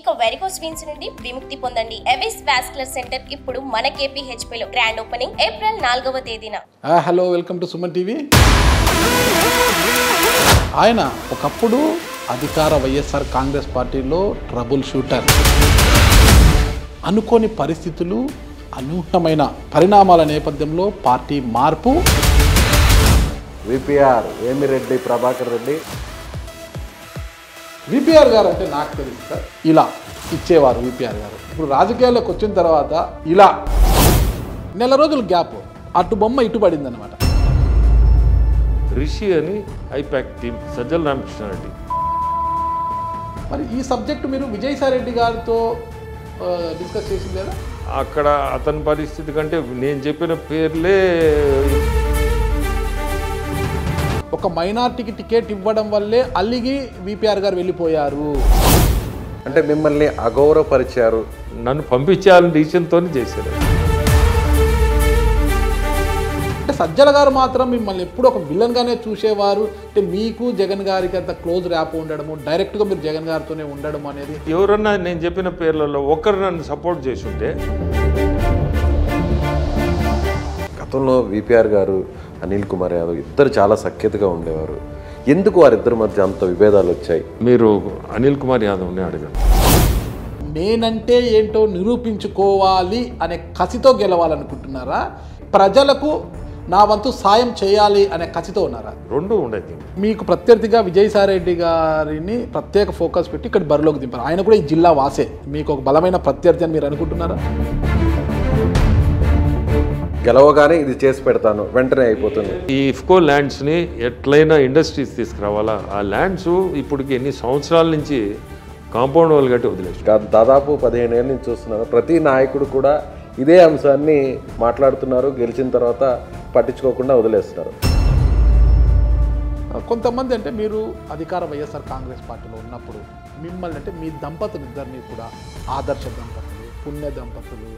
ఇక varicose veins నుండి విముక్తి పొందండి. ఎవిస్ వాస్కులర్ సెంటర్ ఇప్పుడు మన KPHP లో గ్రాండ్ ఓపెనింగ్ ఏప్రిల్ 4వ తేదీన. Hello, welcome to Suman TV. ఆయన ఒకప్పుడు అధికార వైఎస్ఆర్ కాంగ్రెస్ పార్టీలో ట్రబుల్ షూటర్. అనుకోని పరిస్థితులు, అనూహ్యమైన పరిణామాల నేపథ్యంలో పార్టీ మార్పు. విపిఆర్ వేమిరెడ్డి ప్రభాకర్ రెడ్డి. విపిఆర్ గారు అంటే నాకు తెలుసు సార్, ఇలా ఇచ్చేవారు విపిఆర్ గారు. ఇప్పుడు రాజకీయాల్లోకి వచ్చిన తర్వాత ఇలా నెల రోజుల గ్యాప్, అటు బొమ్మ ఇటు పడింది అనమాట. రిషి అని ఐపాక్ టీం సజ్జల రామకృష్ణారెడ్డి. మరి ఈ సబ్జెక్టు మీరు విజయసాయి రెడ్డి గారితో డిస్కస్ చేసింది కదా? అక్కడ అతని పరిస్థితి కంటే నేను చెప్పిన పేర్లే. ఒక మైనార్టీకి టికెట్ ఇవ్వడం వల్లే అల్లిగి విపిఆర్ గారు వెళ్ళిపోయారు. అంటే మిమ్మల్ని అగౌరవపరిచారు, నన్ను పంపించాలని డిసిషన్తో చేశారు. అంటే సజ్జల గారు మాత్రం మిమ్మల్ని ఎప్పుడు ఒక విలన్గానే చూసేవారు. అంటే మీకు జగన్ గారికి అంత క్లోజ్ ర్యాప్ ఉండడము, డైరెక్ట్గా మీరు జగన్ గారితోనే ఉండడం అనేది. ఎవరన్నా నేను చెప్పిన పేర్లలో ఒకరు నన్ను సపోర్ట్ చేసి ఉంటే. గతంలో విపిఆర్ గారు, అనిల్ కుమార్ యాదవ్ ఇద్దరు చాలా సఖ్యతగా ఉండేవారు. ఎందుకు వారిద్దరి మధ్య అంత విభేదాలు వచ్చాయి? మీరు అనిల్ కుమార్ యాదవ్ని అడగండి. నేనంటే ఏంటో నిరూపించుకోవాలి అనే కసితో గెలవాలనుకుంటున్నారా, ప్రజలకు నా వంతు సాయం చేయాలి అనే కసితో ఉన్నారా? రెండు ఉండేది. మీకు ప్రత్యర్థిగా విజయసాయి రెడ్డి గారిని ప్రత్యేక ఫోకస్ పెట్టి ఇక్కడ బరిలోకి దింపారు. ఆయన కూడా ఈ జిల్లా వాసే. మీకు ఒక బలమైన ప్రత్యర్థి అని మీరు అనుకుంటున్నారా? గెలవగానే ఇది చేసి పెడతాను, వెంటనే అయిపోతుంది. ఈ ఇఫ్కో ల్యాండ్స్ని ఎట్లయినా ఇండస్ట్రీస్ తీసుకురావాలా. ఆ ల్యాండ్స్ ఇప్పటికి ఎన్ని సంవత్సరాల నుంచి కాంపౌండ్ వాళ్ళు కట్టి వదిలేసి, దాదాపు 15 ఏళ్ళ నుంచి చూస్తున్నాను. ప్రతి నాయకుడు కూడా ఇదే అంశాన్ని మాట్లాడుతున్నారు, గెలిచిన తర్వాత పట్టించుకోకుండా వదిలేస్తున్నారు. కొంతమంది అంటే మీరు అధికార వైఎస్ఆర్ కాంగ్రెస్ పార్టీలో ఉన్నప్పుడు మిమ్మల్ని అంటే మీ దంపతులు ఇద్దరిని కూడా ఆదర్శ దంపతులు, పుణ్య దంపతులు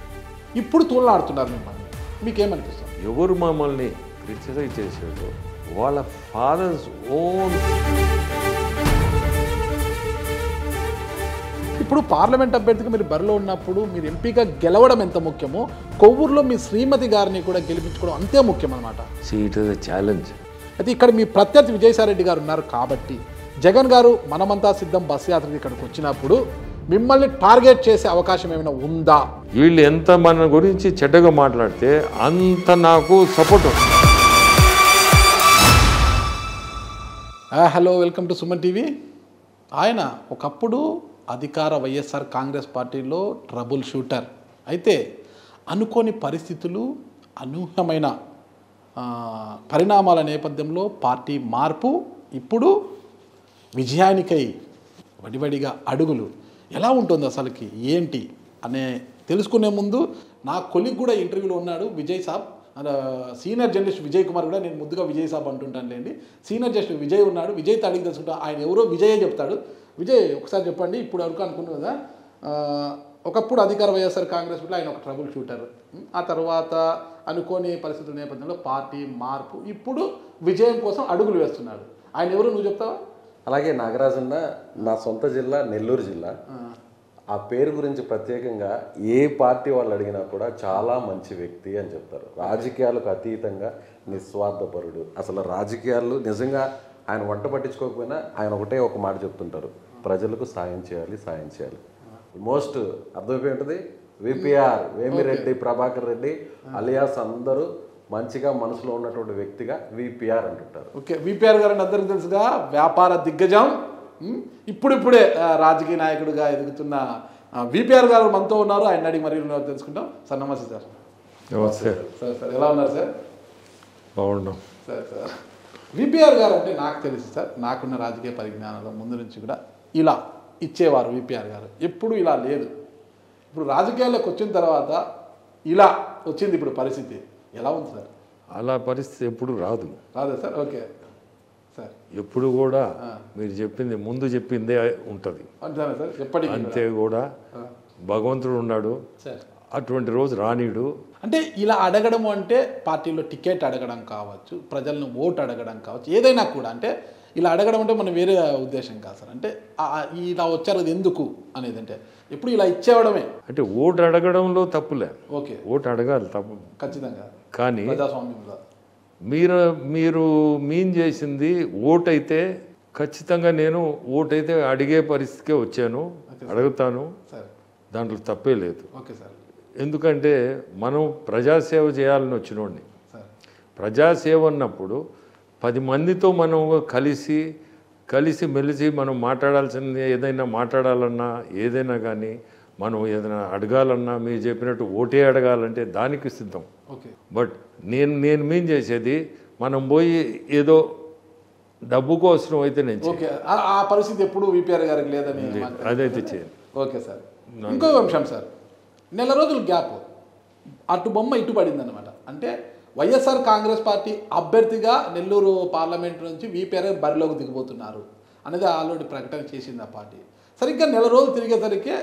ఇప్పుడు తూలనాడుతున్నారు మిమ్మల్ని. మీకేమనిపిస్తుంది? ఎవరు మమ్మల్ని క్రిటిసైజ్ చేసేదో వాళ్ళ ఫాదర్స్ ఓన్. ఇప్పుడు పార్లమెంట్ అభ్యర్థిగా మీరు బరిలో ఉన్నప్పుడు మీరు ఎంపీగా గెలవడం ఎంత ముఖ్యమో, కొవ్వూరులో మీ శ్రీమతి గారిని కూడా గెలిపించుకోవడం అంతే ముఖ్యం అనమాట. It is a challenge. అయితే ఇక్కడ మీ ప్రత్యర్థి విజయసాయి రెడ్డి గారు ఉన్నారు కాబట్టి జగన్ గారు మనమంతా సిద్ధం బస్ యాత్రకి ఇక్కడికి వచ్చినప్పుడు మిమ్మల్ని టార్గెట్ చేసే అవకాశం ఏమైనా ఉందా? వీళ్ళు ఎంత మన గురించి చెడ్డగా మాట్లాడితే అంత నాకు support. Hello, welcome to Suman TV. ఆయన ఒకప్పుడు అధికార వైఎస్ఆర్ కాంగ్రెస్ పార్టీలో ట్రబుల్ షూటర్. అయితే అనుకోని పరిస్థితులు, అనూహ్యమైన పరిణామాల నేపథ్యంలో పార్టీ మార్పు. ఇప్పుడు విజయానికై వడివడిగా అడుగులు. ఎలా ఉంటుంది అసలుకి ఏంటి అనే తెలుసుకునే ముందు నా కొలిగ్ కూడా ఇంటర్వ్యూలో ఉన్నాడు, విజయ్ సాబ్. సీనియర్ జర్నలిస్ట్ విజయ్ కుమార్ కూడా, నేను ముద్దుగా విజయ్ సాబ్ అంటుంటాను లేండి. సీనియర్ జర్నలిస్ట్ విజయ్ ఉన్నాడు. విజయ్తో అడిగి తెలుసుకుంటా. ఆయన ఎవరో విజయే చెప్తాడు. విజయ్, ఒకసారి చెప్పండి. ఇప్పుడు వరకు అనుకున్నాం కదా, ఒకప్పుడు అధికార వైఎస్ఆర్ కాంగ్రెస్ పార్టీలో ఆయన ఒక ట్రబుల్ షూటర్. ఆ తర్వాత అనుకోని పరిస్థితుల నేపథ్యంలో పార్టీ మార్పు. ఇప్పుడు విజయం కోసం అడుగులు వేస్తున్నాడు. ఆయన ఎవరు నువ్వు చెప్తావా? అలాగే నాగరాజన్న, నా సొంత జిల్లా నెల్లూరు జిల్లా. ఆ పేరు గురించి ప్రత్యేకంగా ఏ పార్టీ వాళ్ళు అడిగినా కూడా చాలా మంచి వ్యక్తి అని చెప్తారు. రాజకీయాలకు అతీతంగా నిస్వార్థపరుడు. అసలు రాజకీయాలు నిజంగా ఆయన వంట పట్టించుకోకపోయినా ఆయన ఒకటే ఒక మాట చెప్తుంటారు, ప్రజలకు సాయం చేయాలి, సాయం చేయాలి. మోస్ట్ అర్థమైపోయి ఉంటుంది. విపిఆర్ వేమిరెడ్డి ప్రభాకర్ రెడ్డి అలియాస్ అందరూ మంచిగా మనసులో ఉన్నటువంటి వ్యక్తిగా విపిఆర్ అంటుంటారు. ఓకే, విపిఆర్ గారు అందరికీ తెలుసుగా, వ్యాపార దిగ్గజం. ఇప్పుడిప్పుడే రాజకీయ నాయకుడిగా ఎదుగుతున్న విపిఆర్ గారు మనతో ఉన్నారు. ఆయన అడిగి మరి తెలుసుకుంటాం. సార్ నమస్తే. సార్ నమస్తే సార్, ఎలా ఉన్నారు సార్? బాగున్నాం సార్. విపిఆర్ గారు అంటే నాకు తెలుసు సార్, నాకున్న రాజకీయ పరిజ్ఞానంలో ముందు నుంచి కూడా ఇలా ఇచ్చేవారు విపిఆర్ గారు. ఎప్పుడు ఇలా లేదు. ఇప్పుడు రాజకీయాల్లోకి వచ్చిన తర్వాత ఇలా వచ్చింది ఇప్పుడు పరిస్థితి. ఎలా ఉంది సార్? అలా పరిస్థితి ఎప్పుడు రాదు. రాదా సార్? Okay sir. ఎప్పుడు కూడా మీరు చెప్పింది ముందు చెప్పిందే ఉంటుంది అంతేనా సార్? ఎప్పటికీ అంతే కూడా భగవంతుడు ఉన్నాడు సార్. అటువంటి రోజు రానీడు. అంటే ఇలా అడగడము అంటే పార్టీలో టికెట్ అడగడం కావచ్చు, ప్రజలను ఓటు అడగడం కావచ్చు, ఏదైనా కూడా. అంటే ఇలా అడగడం అంటే మనం వేరే ఉద్దేశం కాదు సార్. అంటే ఇలా వచ్చారు అది ఎందుకు అనేది, అంటే ఎప్పుడు ఇలా ఇచ్చేవడమే. అంటే ఓటు అడగడంలో తప్పులే, ఓకే, ఓటు అడగాలి తప్పు ఖచ్చితంగా. కానీ ప్రజాస్వామ్యంలో మీరు మీన్ చేసింది ఓటైతే ఖచ్చితంగా నేను ఓటైతే అడిగే పరిస్థితికే వచ్చాను, అడుగుతాను, సార్. దాంట్లో తప్పే లేదు. Okay sir. ఎందుకంటే మనం ప్రజాసేవ చేయాలని వచ్చినోడిని. సార్ ప్రజాసేవ అన్నప్పుడు 10 మందితో మనం కలిసి మెలిసి మనం మాట్లాడాల్సింది ఏదైనా మాట్లాడాలన్నా ఏదైనా కానీ మనం ఏదైనా అడగాలన్నా మీరు చెప్పినట్టు ఓటే అడగాలంటే దానికి సిద్ధం. ఓకే. బట్ నేను మీన్ చేసేది మనం పోయి ఏదో డబ్బు కోసం అయితే నేను ఓకే, ఆ పరిస్థితి ఎప్పుడు విపిఆర్ గారికి లేదని అదైతే చేయను. Okay sir. ఇంకో అంశం సార్, నెల రోజుల గ్యాప్ అటు బొమ్మ ఇటు పడింది అనమాట. అంటే వైఎస్ఆర్ కాంగ్రెస్ పార్టీ అభ్యర్థిగా నెల్లూరు పార్లమెంట్ నుంచి విపిఆర్ బరిలోకి దిగిపోతున్నారు అనేది ఆల్రెడీ ప్రకటన చేసింది ఆ పార్టీ. సరిగ్గా నెల రోజులు తిరిగేసరికి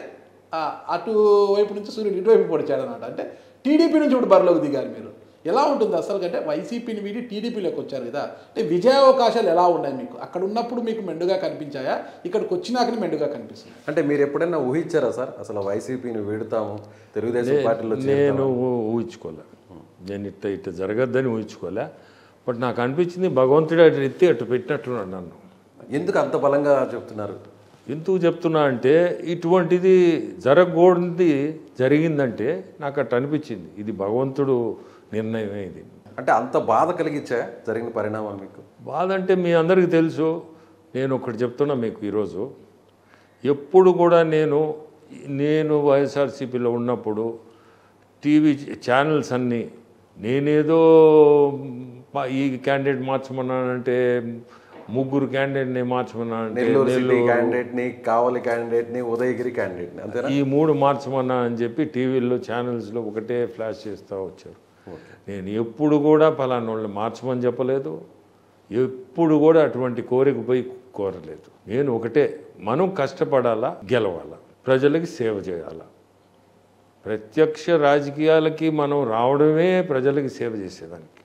అటువైపు నుంచి సూర్యుడు ఇటువైపు పొడిచాడు అనమాట. అంటే టీడీపీ నుంచి ఇప్పుడు బరిలోకి దిగారు మీరు. ఎలా ఉంటుంది అసలు? అంటే వైసీపీని వీడి టీడీపీలోకి వచ్చారు కదా, అంటే విజయావకాశాలు ఎలా ఉన్నాయి మీకు? అక్కడ ఉన్నప్పుడు మీకు మెండుగా కనిపించాయా, ఇక్కడికి వచ్చినాకనే మెండుగా కనిపిస్తుంది? అంటే మీరు ఎప్పుడైనా ఊహించారా సార్ అసలు వైసీపీని వీడుతాము తెలుగుదేశం పార్టీలో? నేను ఊహించుకోలే, నేను ఇట్ట జరగద్దని ఊహించుకోలే. బట్ నాకు అనిపించింది భగవంతుడు అటు ఎత్తి అటు పెట్టినట్టున్నాడు నన్ను. ఎందుకు అంత బలంగా చెప్తున్నారు? ఎందుకు చెప్తున్నా అంటే ఇటువంటిది జరగకూడదు జరిగిందంటే నాకు అట్లా అనిపించింది. ఇది భగవంతుడు నిర్ణయమే ఇది. అంటే అంత బాధ కలిగించా జరిగిన పరిణామాలు మీకు? బాధ అంటే మీ అందరికీ తెలుసు. నేను ఒకటి చెప్తున్నా మీకు ఈరోజు, ఎప్పుడు కూడా నేను వైఎస్ఆర్సీపీలో ఉన్నప్పుడు టీవీ ఛానల్స్ అన్నీ నేనేదో ఈ క్యాండిడేట్ మార్చమన్నానంటే 3 క్యాండిడేట్ని మార్చమన్నానంటే నెల్లూరు సిటీ క్యాండిడేట్ని, కావలి క్యాండిడేట్ని, ఉదయగిరి క్యాండిడేట్ని, అంతేనా? ఈ 3 మార్చమన్నా అని చెప్పి టీవీల్లో ఛానల్స్లో ఒకటే ఫ్లాష్ చేస్తూ వచ్చారు. నేను ఎప్పుడు కూడా ఫలానా వాళ్ళని మార్చమని చెప్పలేదు, ఎప్పుడు కూడా అటువంటి కోరిక పోయి కోరలేదు. నేను ఒకటే, మనం కష్టపడాలా, గెలవాలా, ప్రజలకి సేవ చేయాలా. ప్రత్యక్ష రాజకీయాలకి మనం రావడమే ప్రజలకి సేవ చేసేదానికి.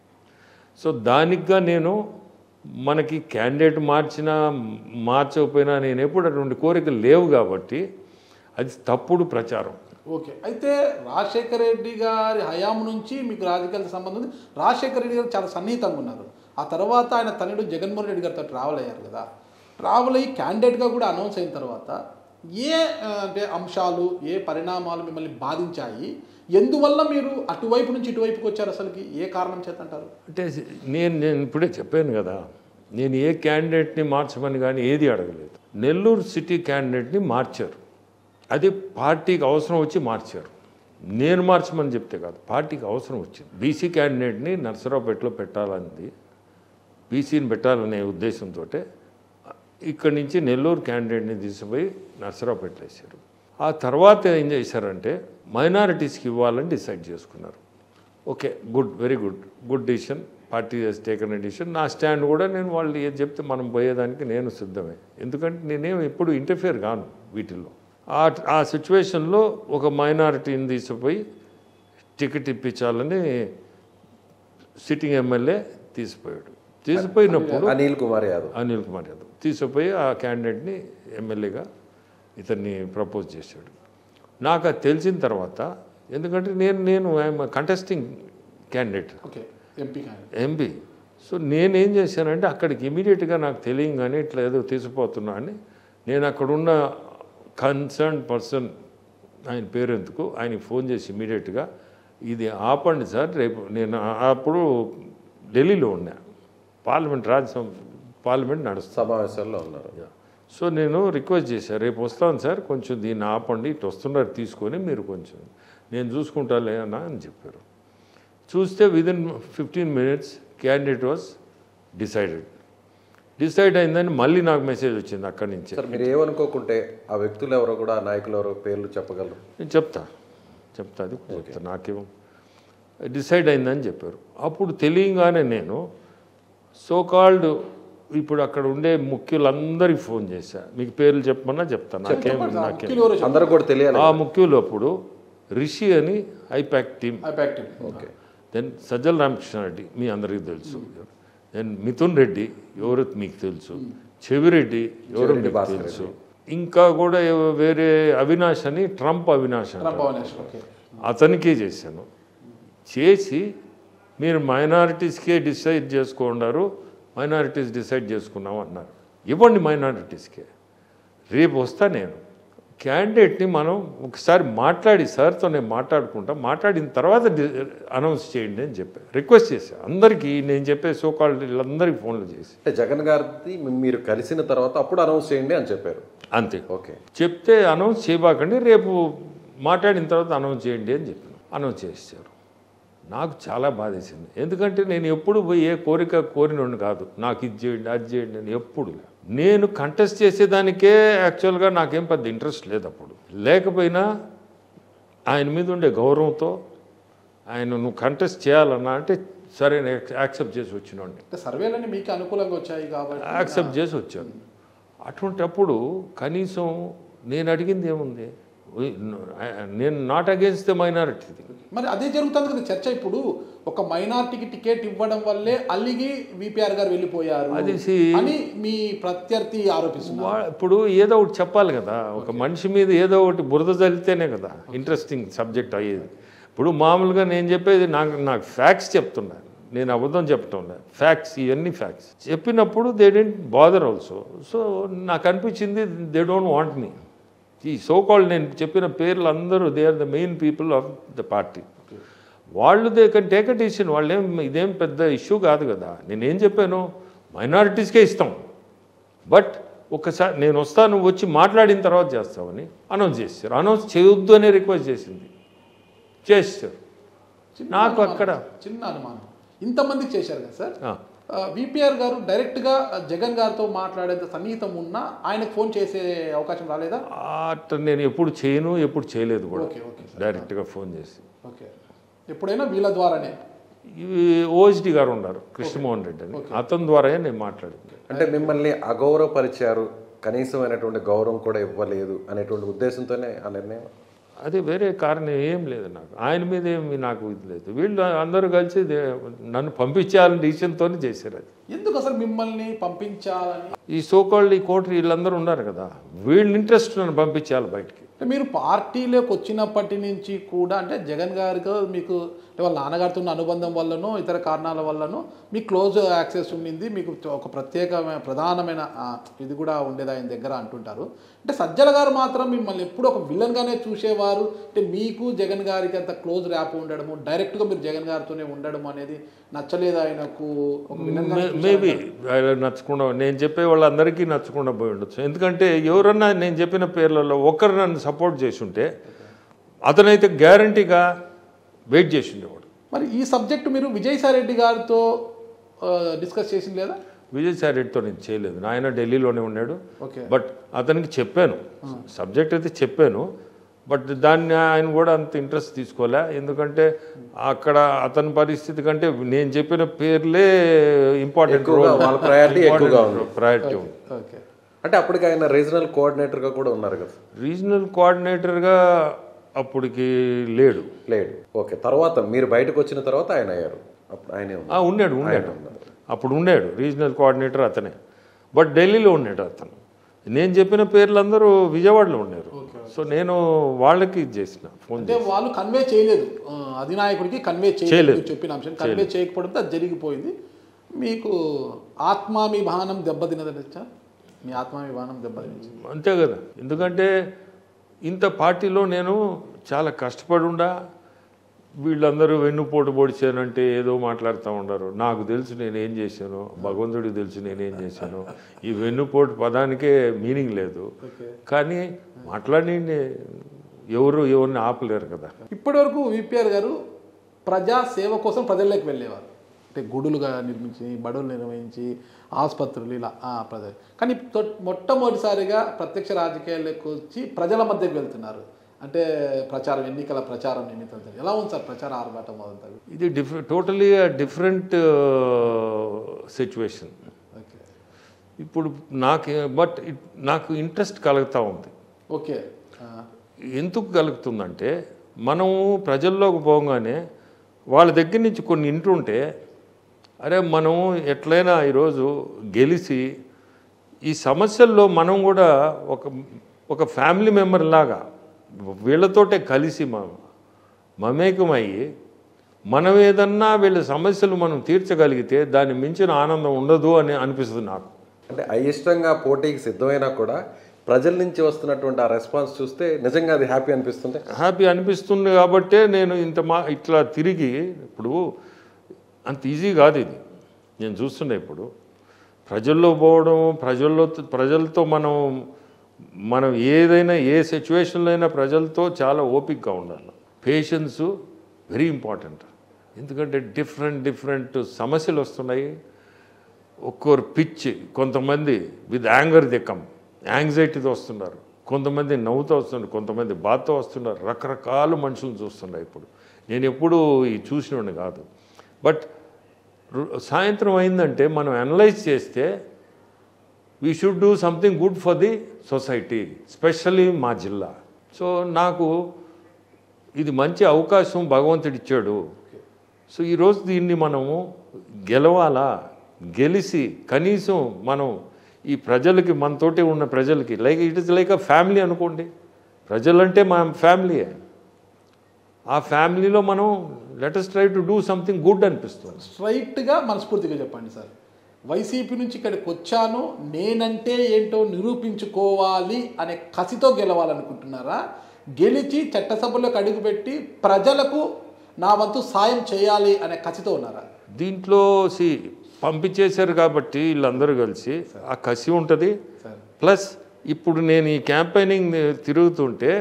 సో దానికిగా నేను మనకి క్యాండిడేట్ మార్చకపోయినా నేను ఎప్పుడు అటువంటి కోరికలు లేవు కాబట్టి అది తప్పుడు ప్రచారం. ఓకే. అయితే రాజశేఖర రెడ్డి గారి హయాం నుంచి మీకు రాజకీయాలకు సంబంధం ఉంది. రాజశేఖర రెడ్డి గారు చాలా సన్నిహితంగా ఉన్నారు. ఆ తర్వాత ఆయన తనయుడు జగన్మోహన్ రెడ్డి గారితో ట్రావెల్ అయ్యారు కదా. ట్రావెల్ అయ్యి క్యాండిడేట్గా కూడా అనౌన్స్ అయిన తర్వాత అంటే అంశాలు, ఏ పరిణామాలు మిమ్మల్ని బాధించాయి? ఎందువల్ల మీరు అటువైపు నుంచి ఇటువైపుకి వచ్చారు? అసలుకి ఏ కారణం చేత అంటారు? అంటే నేను ఇప్పుడే చెప్పాను కదా, నేను ఏ క్యాండిడేట్ని మార్చమని కానీ ఏది అడగలేదు. నెల్లూరు సిటీ క్యాండిడేట్ని మార్చారు, అది పార్టీకి అవసరం వచ్చి మార్చారు. నేను మార్చమని చెప్తే కాదు, పార్టీకి అవసరం వచ్చింది. బీసీ క్యాండిడేట్ని నర్సరావుపేటలో పెట్టాలన్నది, బీసీని పెట్టాలనే ఉద్దేశంతో ఇక్కడి నుంచి నెల్లూరు క్యాండిడేట్ని తీసుకుపోయి నర్సరావుపేటలో వేశారు. ఆ తర్వాత ఏం చేశారంటే మైనారిటీస్కి ఇవ్వాలని డిసైడ్ చేసుకున్నారు. Okay, good, very good decision. Party has taken a decision. నా స్టాండ్ కూడా నేను వాళ్ళు ఏది చెప్తే మనం పోయేదానికి నేను సిద్ధమే. ఎందుకంటే నేనేం ఎప్పుడు ఇంటర్ఫియర్ కాను వీటిల్లో. ఆ సిచ్యువేషన్లో ఒక మైనారిటీని తీసుకుపోయి టికెట్ ఇప్పించాలని సిట్టింగ్ ఎమ్మెల్యే తీసుకుపోయినప్పుడు అనిల్ కుమార్ యాదవ్ తీసుకుపోయి ఆ క్యాండిడేట్ని ఎమ్మెల్యేగా ఇతన్ని ప్రపోజ్ చేశాడు. నాకు అది తెలిసిన తర్వాత, ఎందుకంటే నేను I'm contesting candidate, MP. So నేనేం చేశానంటే అక్కడికి ఇమీడియట్గా నాకు తెలియగానే ఇట్లా ఏదో తీసుకుపోతున్నా అని నేను అక్కడున్న కన్సర్న్ పర్సన్, ఆయన పేరు ఎందుకు, ఆయనకి ఫోన్ చేసి ఇమీడియట్గా ఇది ఆపండి సార్, రేపు నేను అప్పుడు ఢిల్లీలో ఉన్నా, పార్లమెంట్ నడుస్తుంది, సమావేశాల్లో ఉన్నారు. సో నేను రిక్వెస్ట్ చేశాను, రేపు వస్తాను సార్, కొంచెం దీన్ని ఆపండి, ఇటు వస్తున్నారు తీసుకొని మీరు కొంచెం నేను చూసుకుంటాలే అన్నా అని చెప్పారు. చూస్తే within 15 minutes candidate was decide అయిందని మళ్ళీ నాకు మెసేజ్ వచ్చింది అక్కడి నుంచి. సార్ మీరు ఏమనుకోకుంటే ఆ వ్యక్తులు ఎవరో కూడా, నాయకులు ఎవరో పేర్లు చెప్పగలరు? నేను చెప్తా అది చెప్తా. నాకేమో డిసైడ్ అయిందని చెప్పారు. అప్పుడు తెలియగానే నేను సోకాల్డ్ ఇప్పుడు అక్కడ ఉండే ముఖ్యులందరికీ ఫోన్ చేశా, మీకు పేర్లు చెప్పమన్నా చెప్తాను, నాకేం అందరూ కూడా తెలియాలి. ఆ ముఖ్యులు అప్పుడు రిషి అని IPAC team, okay, then Sajjala Ramakrishna Reddy మీ అందరికీ తెలుసు, దెన్ మిథున్ రెడ్డి ఎవరు మీకు తెలుసు, చెవిరెడ్డి ఎవరు చెవిరెడ్డి మీకు భాస్కర్ తెలుసు. ఇంకా కూడా వేరే అవినాష్ అని ట్రంప్ అవినాష్ అని ఓకే. అతనికే చేశాను. చేసి మీరు మైనారిటీస్కే డిసైడ్ చేసుకున్నారు, మైనారిటీస్ డిసైడ్ చేసుకున్నాం అన్నారు. ఇవ్వండి మైనారిటీస్కే. రేపు వస్తా నేను క్యాండిడేట్ని మనం ఒకసారి మాట్లాడి సార్తో నేను మాట్లాడిన తర్వాత అనౌన్స్ చేయండి అని చెప్పాను. రిక్వెస్ట్ చేశాను అందరికీ, నేను చెప్పే సోకాల్డ్ వీళ్ళందరికీ ఫోన్లు చేసి. అంటే జగన్ గారిది మీరు కలిసిన తర్వాత అప్పుడు అనౌన్స్ చేయండి అని చెప్పారు. అంతే. ఓకే. చెప్తే అనౌన్స్ చేయబాకండి, రేపు మాట్లాడిన తర్వాత అనౌన్స్ చేయండి అని చెప్పాను. అనౌన్స్ చేశారు. నాకు చాలా బాధేసింది. ఎందుకంటే నేను ఎప్పుడు పోయి ఏ కోరిక కోరినోడిని కాదు, నాకు ఇది చేయండి అది చేయండి అని ఎప్పుడు. నేను కంటెస్ట్ చేసేదానికే యాక్చువల్గా నాకేం పెద్ద ఇంట్రెస్ట్ లేదు అప్పుడు. లేకపోయినా ఆయన మీద ఉండే గౌరవంతో ఆయన నువ్వు కంటెస్ట్ చేయాలన్నా అంటే సరే నేను యాక్సెప్ట్ చేసి వచ్చినోడిని. సర్వేలన్నీ మీకు అనుకూలంగా వచ్చాయి కాబట్టి యాక్సెప్ట్ చేసి వచ్చాను. అటువంటప్పుడు కనీసం నేను అడిగింది ఏముంది, నేను నాట్ అగేన్స్ట్ ద మైనారిటీ. మరి అదే జరుగుతుంది కదా చర్చ. ఇప్పుడు ఒక మైనార్టీకి టికెట్ ఇవ్వడం వల్లే అల్లిగి విపిఆర్ గారు వెళ్ళిపోయారు అని మీ ప్రత్యర్థి ఆరోపిస్తున్నారు. ఇప్పుడు ఏదో ఒకటి చెప్పాలి కదా, ఒక మనిషి మీద ఏదో ఒకటి బురద జరిగితేనే కదా ఇంట్రెస్టింగ్ సబ్జెక్ట్ అయ్యేది. ఇప్పుడు మామూలుగా నేను చెప్పేది నాకు ఫ్యాక్ట్స్ చెప్తున్నాను, నేను అబద్ధం చెప్పటం లేదు. ఫ్యాక్ట్స్, ఇవన్నీ ఫ్యాక్ట్స్ చెప్పినప్పుడు they didn't bother also. So నాకు అనిపించింది దే డోంట్ వాంట్ మీ. ఈ సోకాల్డ్ నేను చెప్పిన పేర్లు అందరూ they are the main people of the party. వాళ్ళు they can take a decision. వాళ్ళేం ఇదేం పెద్ద ఇష్యూ కాదు కదా. నేనేం చెప్పాను, మైనారిటీస్కే ఇస్తాం, బట్ ఒకసారి నేను వస్తాను, వచ్చి మాట్లాడిన తర్వాత చేస్తామని అనౌన్స్ చేశారు. అనౌన్స్ చేయొద్దు అనే రిక్వెస్ట్ చేశారు. నాకు అక్కడ చిన్న అనుమానం, ఇంతమందికి చేశారు కదా సార్. విపిఆర్ గారు డైరెక్ట్గా జగన్ గారితో మాట్లాడేంత సన్నిహితం ఉన్నా ఆయనకు ఫోన్ చేసే అవకాశం రాలేదా? అట్లా నేను ఎప్పుడు చేయను, ఎప్పుడు చేయలేదు కూడా. డైరెక్ట్గా ఫోన్ చేసి. ఓకే. ఎప్పుడైనా వీళ్ళ ద్వారానే. ఇవి ఓఎస్డి గారు ఉన్నారు, కృష్ణమోహన్ రెడ్డి అని, అతని ద్వారానే నేను మాట్లాడింది. అంటే మిమ్మల్ని అగౌరవపరిచారు, కనీసమైనటువంటి గౌరవం కూడా ఇవ్వలేదు అనేటువంటి ఉద్దేశంతోనే ఆ నిర్ణయం. అది వేరే కారణం ఏం లేదు నాకు. ఆయన మీద ఏమి నాకు ఇది లేదు. వీళ్ళు అందరూ కలిసి నన్ను పంపించాలని డిసిషన్తోనే చేశారు. అది ఎందుకు అసలు మిమ్మల్ని పంపించాలని? ఈ సోకాల్డ్ ఈ కోటరీ వీళ్ళందరూ ఉన్నారు కదా, వీళ్ళ ఇంట్రెస్ట్ నన్ను పంపించాలి బయటికి. మీరు పార్టీలోకి వచ్చినప్పటి నుంచి కూడా అంటే జగన్ గారితో మీకు అంటే వాళ్ళ నాన్నగారితో ఉన్న అనుబంధం వల్లనో ఇతర కారణాల వల్లనో మీకు క్లోజ్ యాక్సెస్ ఉండింది, మీకు ఒక ప్రత్యేకమైన ప్రధానమైన ఇది కూడా ఉండేది ఆయన దగ్గర అంటుంటారు. అంటే సజ్జల గారు మాత్రం మిమ్మల్ని ఎప్పుడు ఒక విలన్గానే చూసేవారు. అంటే మీకు జగన్ గారికి అంత క్లోజ్ ర్యాప్ ఉండడము, డైరెక్ట్గా మీరు జగన్ గారితోనే ఉండడం అనేది నచ్చలేదు ఆయనకు. ఒక విలన్గా మేబీ నచ్చకుండా, నేను చెప్పే వాళ్ళందరికీ నచ్చకుండా పోయి ఉండొచ్చు. ఎందుకంటే ఎవరన్నా నేను చెప్పిన పేర్లలో ఒకరు నన్ను సపోర్ట్ చేసి ఉంటే అతనైతే గ్యారంటీగా వెయిట్ చేసి ఉండేవాడు. మరి ఈ సబ్జెక్టు మీరు విజయసాయిరెడ్డి గారితో డిస్కస్ చేసింది లేదా? విజయసాయిరెడ్డితో నేను చేయలేదు, ఆయన ఢిల్లీలోనే ఉన్నాడు. ఓకే. బట్ అతనికి చెప్పాను, సబ్జెక్ట్ అయితే చెప్పాను, బట్ దాన్ని ఆయన కూడా అంత ఇంట్రెస్ట్ తీసుకోలే. ఎందుకంటే అక్కడ అతని పరిస్థితి కంటే నేను చెప్పిన పేర్లే ఇంపార్టెంట్ ప్రయారిటీ ఉంది. ఓకే. అంటే అప్పటికి ఆయన రీజనల్ కోఆర్డినేటర్గా కూడా ఉన్నారు కదా. రీజనల్ కోఆర్డినేటర్గా అప్పటికి లేడు. ఓకే. తర్వాత మీరు బయటకు వచ్చిన తర్వాత ఆయన అయ్యారు. అప్పుడు ఆయనే ఉన్నాడు అప్పుడు ఉన్నాడు రీజనల్ కోఆర్డినేటర్ అతనే. బట్ ఢిల్లీలో ఉన్నాడు అతను. నేను చెప్పిన పేర్లు అందరూ విజయవాడలో ఉన్నారు. సో నేను వాళ్ళకి చేసిన ఫోన్. అంటే వాళ్ళు కన్వే చేయలేదు, అధినాయకుడికి కన్వే చేయలేదు, చెప్పిన అంశం కన్వే చేయకపోవడంతో అది జరిగిపోయింది. మీకు ఆత్మాభిమానం దెబ్బతినదచ్చా? మీ ఆత్మాభిమానం దెబ్బతింది అంతే కదా. ఎందుకంటే ఇంత పార్టీలో నేను చాలా కష్టపడి ఉండా, వీళ్ళందరూ వెన్నుపోటు పొడిచానంటే ఏదో మాట్లాడుతూ ఉండరు. నాకు తెలుసు నేనేం చేశాను, భగవంతుడికి తెలుసు నేనేం చేశాను. ఈ వెన్నుపోటు పదానికే మీనింగ్ లేదు. కానీ మాట్లాడి ఎవరిని ఆపలేరు కదా. ఇప్పటివరకు విపిఆర్ గారు ప్రజా సేవ కోసం ప్రజల్లోకి వెళ్ళేవారు. అంటే గుడులుగా నిర్మించి, బడులు నిర్వహించి, ఆసుపత్రులు ఇలా ప్రజలు. కానీ మొట్టమొదటిసారిగా ప్రత్యక్ష రాజకీయాల్లోకి వచ్చి ప్రజల మధ్యకి వెళ్తున్నారు. అంటే ప్రచారం, ఎన్నికల ప్రచారం నిమిత్తం ఎలా ఉంది సార్ ప్రచార ఆర్భాటం మొదలు? ఇది టోటలీ డిఫరెంట్ సిచ్యువేషన్. ఓకే. ఇప్పుడు నాకు ఇంట్రెస్ట్ కలుగుతూ ఉంది. ఓకే. ఎందుకు కలుగుతుందంటే మనం ప్రజల్లోకి పోగానే వాళ్ళ దగ్గర నుంచి కొన్ని ఇంటుంటే, అరే మనం ఎట్లయినా ఈరోజు గెలిచి ఈ సమస్యల్లో మనం కూడా ఒక ఫ్యామిలీ మెంబర్ లాగా వీళ్ళతోటే కలిసి మమేకమయ్యి మనం ఏదన్నా వీళ్ళ సమస్యలు మనం తీర్చగలిగితే దాన్ని మించిన ఆనందం ఉండదు అని అనిపిస్తుంది నాకు. అంటే అయిష్టంగా పోటీకి సిద్ధమైనా కూడా ప్రజల నుంచి వస్తున్నటువంటి ఆ రెస్పాన్స్ చూస్తే నిజంగా అది హ్యాపీ అనిపిస్తుంది. హ్యాపీ అనిపిస్తుంది కాబట్టే నేను ఇట్లా తిరిగి ఇప్పుడు అంత ఈజీ కాదు ఇది. నేను చూస్తున్నా ఇప్పుడు ప్రజల్లో పోవడం, ప్రజలతో మనం ఏదైనా ఏ సిచ్యువేషన్లో అయినా ప్రజలతో చాలా ఓపికగా ఉండాలి. Patience very important. ఎందుకంటే డిఫరెంట్ సమస్యలు వస్తున్నాయి. ఒక్కొరు పిచ్, కొంతమంది విత్ యాంగర్ దిక్కం యాంగ్జైటీతో వస్తున్నారు, కొంతమంది నవ్వుతో వస్తున్నారు, కొంతమంది బాధతో వస్తున్నారు. రకరకాల మనుషులను చూస్తున్నారు. ఇప్పుడు నేను ఎప్పుడూ చూసినోడిని కాదు. బట్ సాయంత్రం అయిందంటే మనం అనలైజ్ చేస్తే we should do something good for the society, specially మా జిల్లా. సో నాకు ఇది మంచి అవకాశం భగవంతుడు ఇచ్చాడు. సో ఈరోజు దీన్ని మనము గెలవాలా, గెలిచి కనీసం మనం ఈ ప్రజలకి, మనతోటి ఉన్న ప్రజలకి it is like a family అనుకోండి. ప్రజలంటే మన ఫ్యామిలీయే. ఆ ఫ్యామిలీలో మనం let's try to do something good అనిపిస్తుంది. స్ట్రైట్గా మనస్ఫూర్తిగా చెప్పండి సార్, వైసీపీ నుంచి ఇక్కడికి వచ్చాను, నేనంటే ఏంటో నిరూపించుకోవాలి అనే కసితో గెలవాలనుకుంటున్నారా? గెలిచి చట్టసభలోకి అడుగుపెట్టి ప్రజలకు నా వంతు సాయం చేయాలి అనే కసితో ఉన్నారా? దీంట్లో పంపించేశారు కాబట్టి వీళ్ళందరూ కలిసి ఆ కసి ఉంటుంది. ప్లస్ ఇప్పుడు నేను ఈ క్యాంపెయినింగ్ తిరుగుతుంటే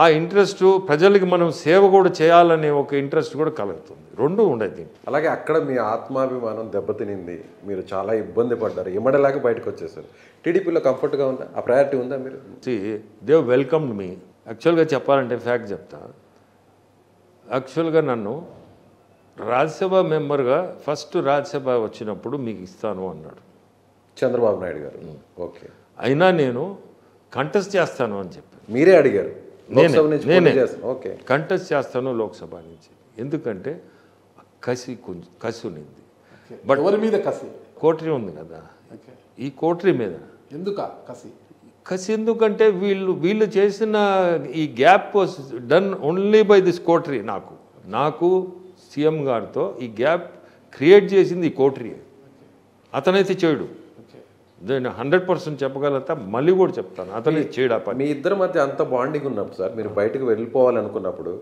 ఆ ఇంట్రెస్ట్, ప్రజలకి మనం సేవ కూడా చేయాలనే ఒక ఇంట్రెస్ట్ కూడా కలుగుతుంది. రెండు ఉండేది. అలాగే అక్కడ మీ ఆత్మాభిమానం దెబ్బతినింది, మీరు చాలా ఇబ్బంది పడ్డారు, ఇమ్మడలాగా బయటకు వచ్చేసారు. టీడీపీలో కంఫర్ట్గా ఉందా? ఆ ప్రయారిటీ ఉందా? మీరు దే వెల్కమ్డ్ మీ. యాక్చువల్గా చెప్పాలంటే ఫ్యాక్ట్ చెప్తా. యాక్చువల్గా నన్ను రాజ్యసభ మెంబర్గా ఫస్ట్ రాజ్యసభ వచ్చినప్పుడు మీకు ఇస్తాను అన్నాడు చంద్రబాబు నాయుడు గారు. ఓకే. అయినా నేను కంటెస్ట్ చేస్తాను అని చెప్పాను. మీరే అడిగారు? నేనే కంటెస్ట్ చేస్తాను లోక్సభ నుంచి. ఎందుకంటే కసి ఉన్నింది. బట్ ఎవరి మీద కసి? కోటరీ ఉంది కదా, ఈ కోటరీ మీద ఎందుక కసి? ఎందుకంటే వీళ్ళు చేసిన ఈ gap was done only by this coterie. నాకు సీఎం గారితో ఈ గ్యాప్ క్రియేట్ చేసింది ఈ కోటరీ. అతనైతే చేయడు. నేను 100% చెప్పగలుగుతా, మళ్ళీ కూడా చెప్తాను, అతనే చేయడా పని. మీ ఇద్దరి మధ్య అంత బాండింగ్ ఉన్నప్పుడు సార్, మీరు బయటకు వెళ్ళిపోవాలనుకున్నప్పుడు